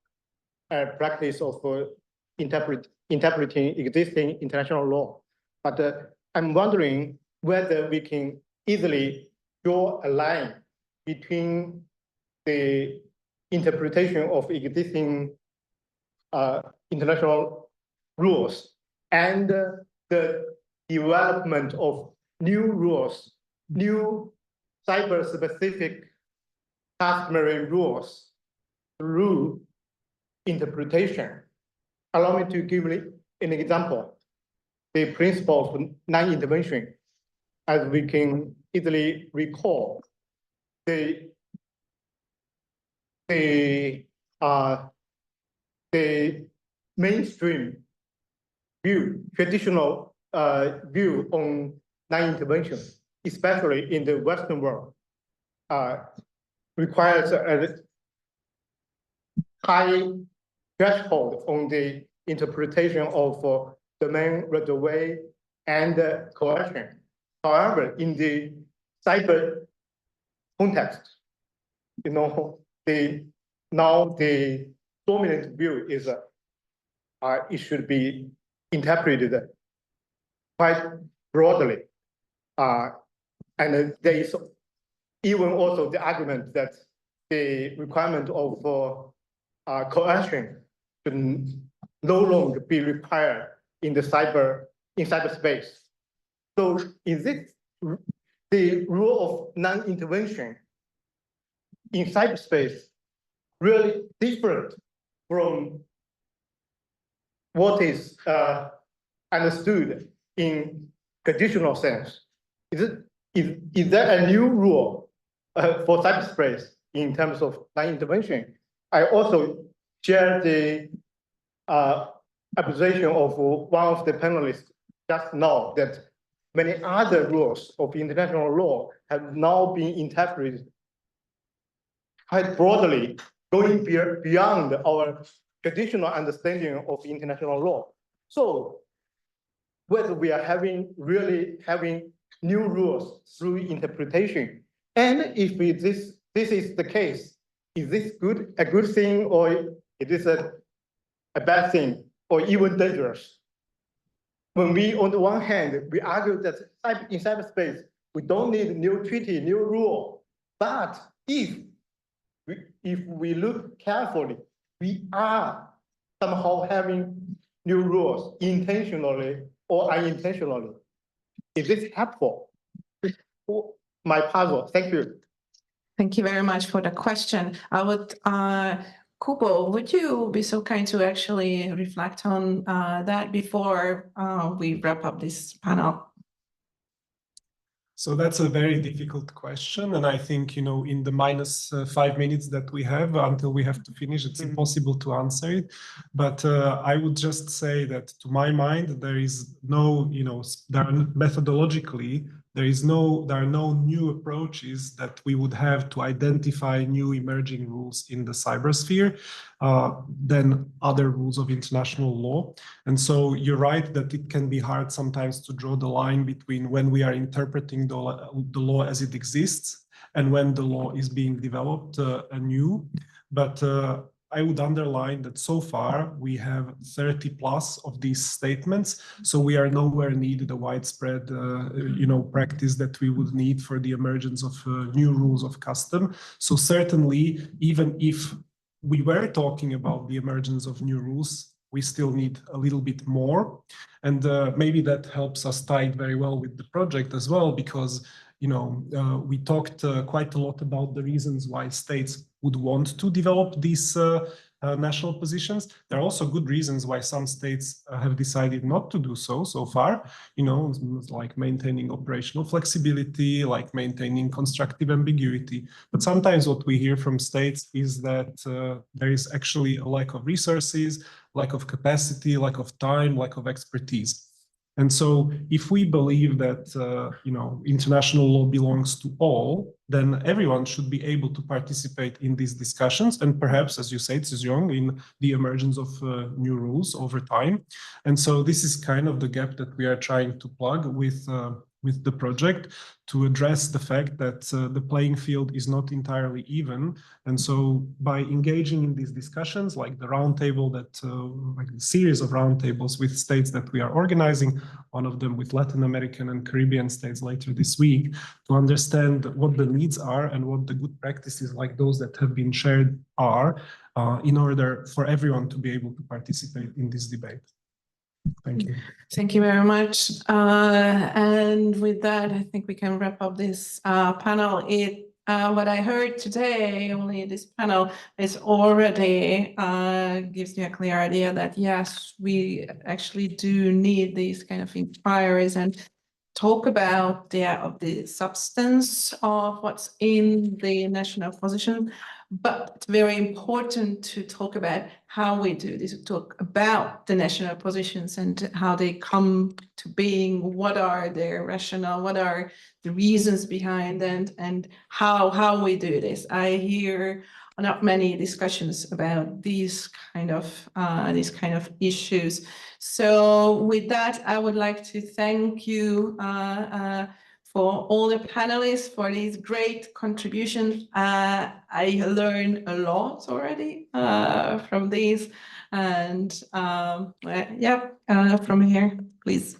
Speaker 10: a practice of interpreting existing international law. But I'm wondering whether we can easily draw a line between the interpretation of existing international rules and the development of new rules, new cyber-specific customary rules through interpretation. Allow me to give an example. The principle of non-intervention, as we can easily recall, the mainstream view, traditional view on non-intervention, especially in the Western world, requires a high threshold on the interpretation of domain right of way and coercion. However, in the cyber context, you know, now the dominant view is it should be interpreted quite broadly, and there is even also the argument that the requirement of coercion should no longer be required in the cyberspace. So is it the rule of non-intervention in cyberspace really different from what is understood in traditional sense. Is there a new rule for cyberspace in terms of non-intervention? I also share the observation of one of the panelists just now that many other rules of international law have now been interpreted quite broadly, going beyond our traditional understanding of international law. So whether we are really having new rules through interpretation, and if this is the case, is this a good thing, or is this a bad thing, or even dangerous? When we, on the one hand, we argue that in cyberspace, we don't need new treaty, new rule, but if we look carefully, we are somehow having new rules intentionally or unintentionally. Is this helpful? My puzzle. Thank you.
Speaker 1: Thank you very much for the question. I would, Kubo, would you be so kind to actually reflect on that before we wrap up this panel?
Speaker 2: So that's a very difficult question. And I think, you know, in the minus 5 minutes that we have until we have to finish, it's impossible to answer it. But I would just say that to my mind, there is no, you know, methodologically, there are no new approaches that we would have to identify new emerging rules in the cybersphere than other rules of international law. And so you're right that it can be hard sometimes to draw the line between when we are interpreting the law as it exists and when the law is being developed anew. But I would underline that so far we have 30 plus of these statements, so we are nowhere near the widespread, practice that we would need for the emergence of new rules of custom. So certainly, even if we were talking about the emergence of new rules, we still need a little bit more, and maybe that helps us tie it very well with the project as well, because we talked quite a lot about the reasons why states would want to develop these national positions. There are also good reasons why some states have decided not to do so far, like maintaining operational flexibility, like maintaining constructive ambiguity. But sometimes what we hear from states is that there is actually a lack of resources, lack of capacity, lack of time, lack of expertise. And so if we believe that, international law belongs to all, then everyone should be able to participate in these discussions. And perhaps, as you say, Zhong, in the emergence of new rules over time. And so this is kind of the gap that we are trying to plug with the project, to address the fact that the playing field is not entirely even. And so by engaging in these discussions, like the roundtable like the series of roundtables with states that we are organizing, one of them with Latin American and Caribbean states later this week, to understand what the needs are and what the good practices like those that have been shared are, in order for everyone to be able to participate in this debate. Thank you.
Speaker 1: Thank you very much. And with that, I think we can wrap up this panel. What I heard today, only this panel, is already gives me a clear idea that yes, we actually do need these kind of inquiries and talk about the substance of what's in the national position. But it's very important to talk about how we do this, talk about the national positions and how they come to being, what are their rationale, what are the reasons behind them, and how we do this. I hear not many discussions about these kind of issues. So with that, I would like to thank you for all the panelists for these great contributions. I learned a lot already from these, and from here, please.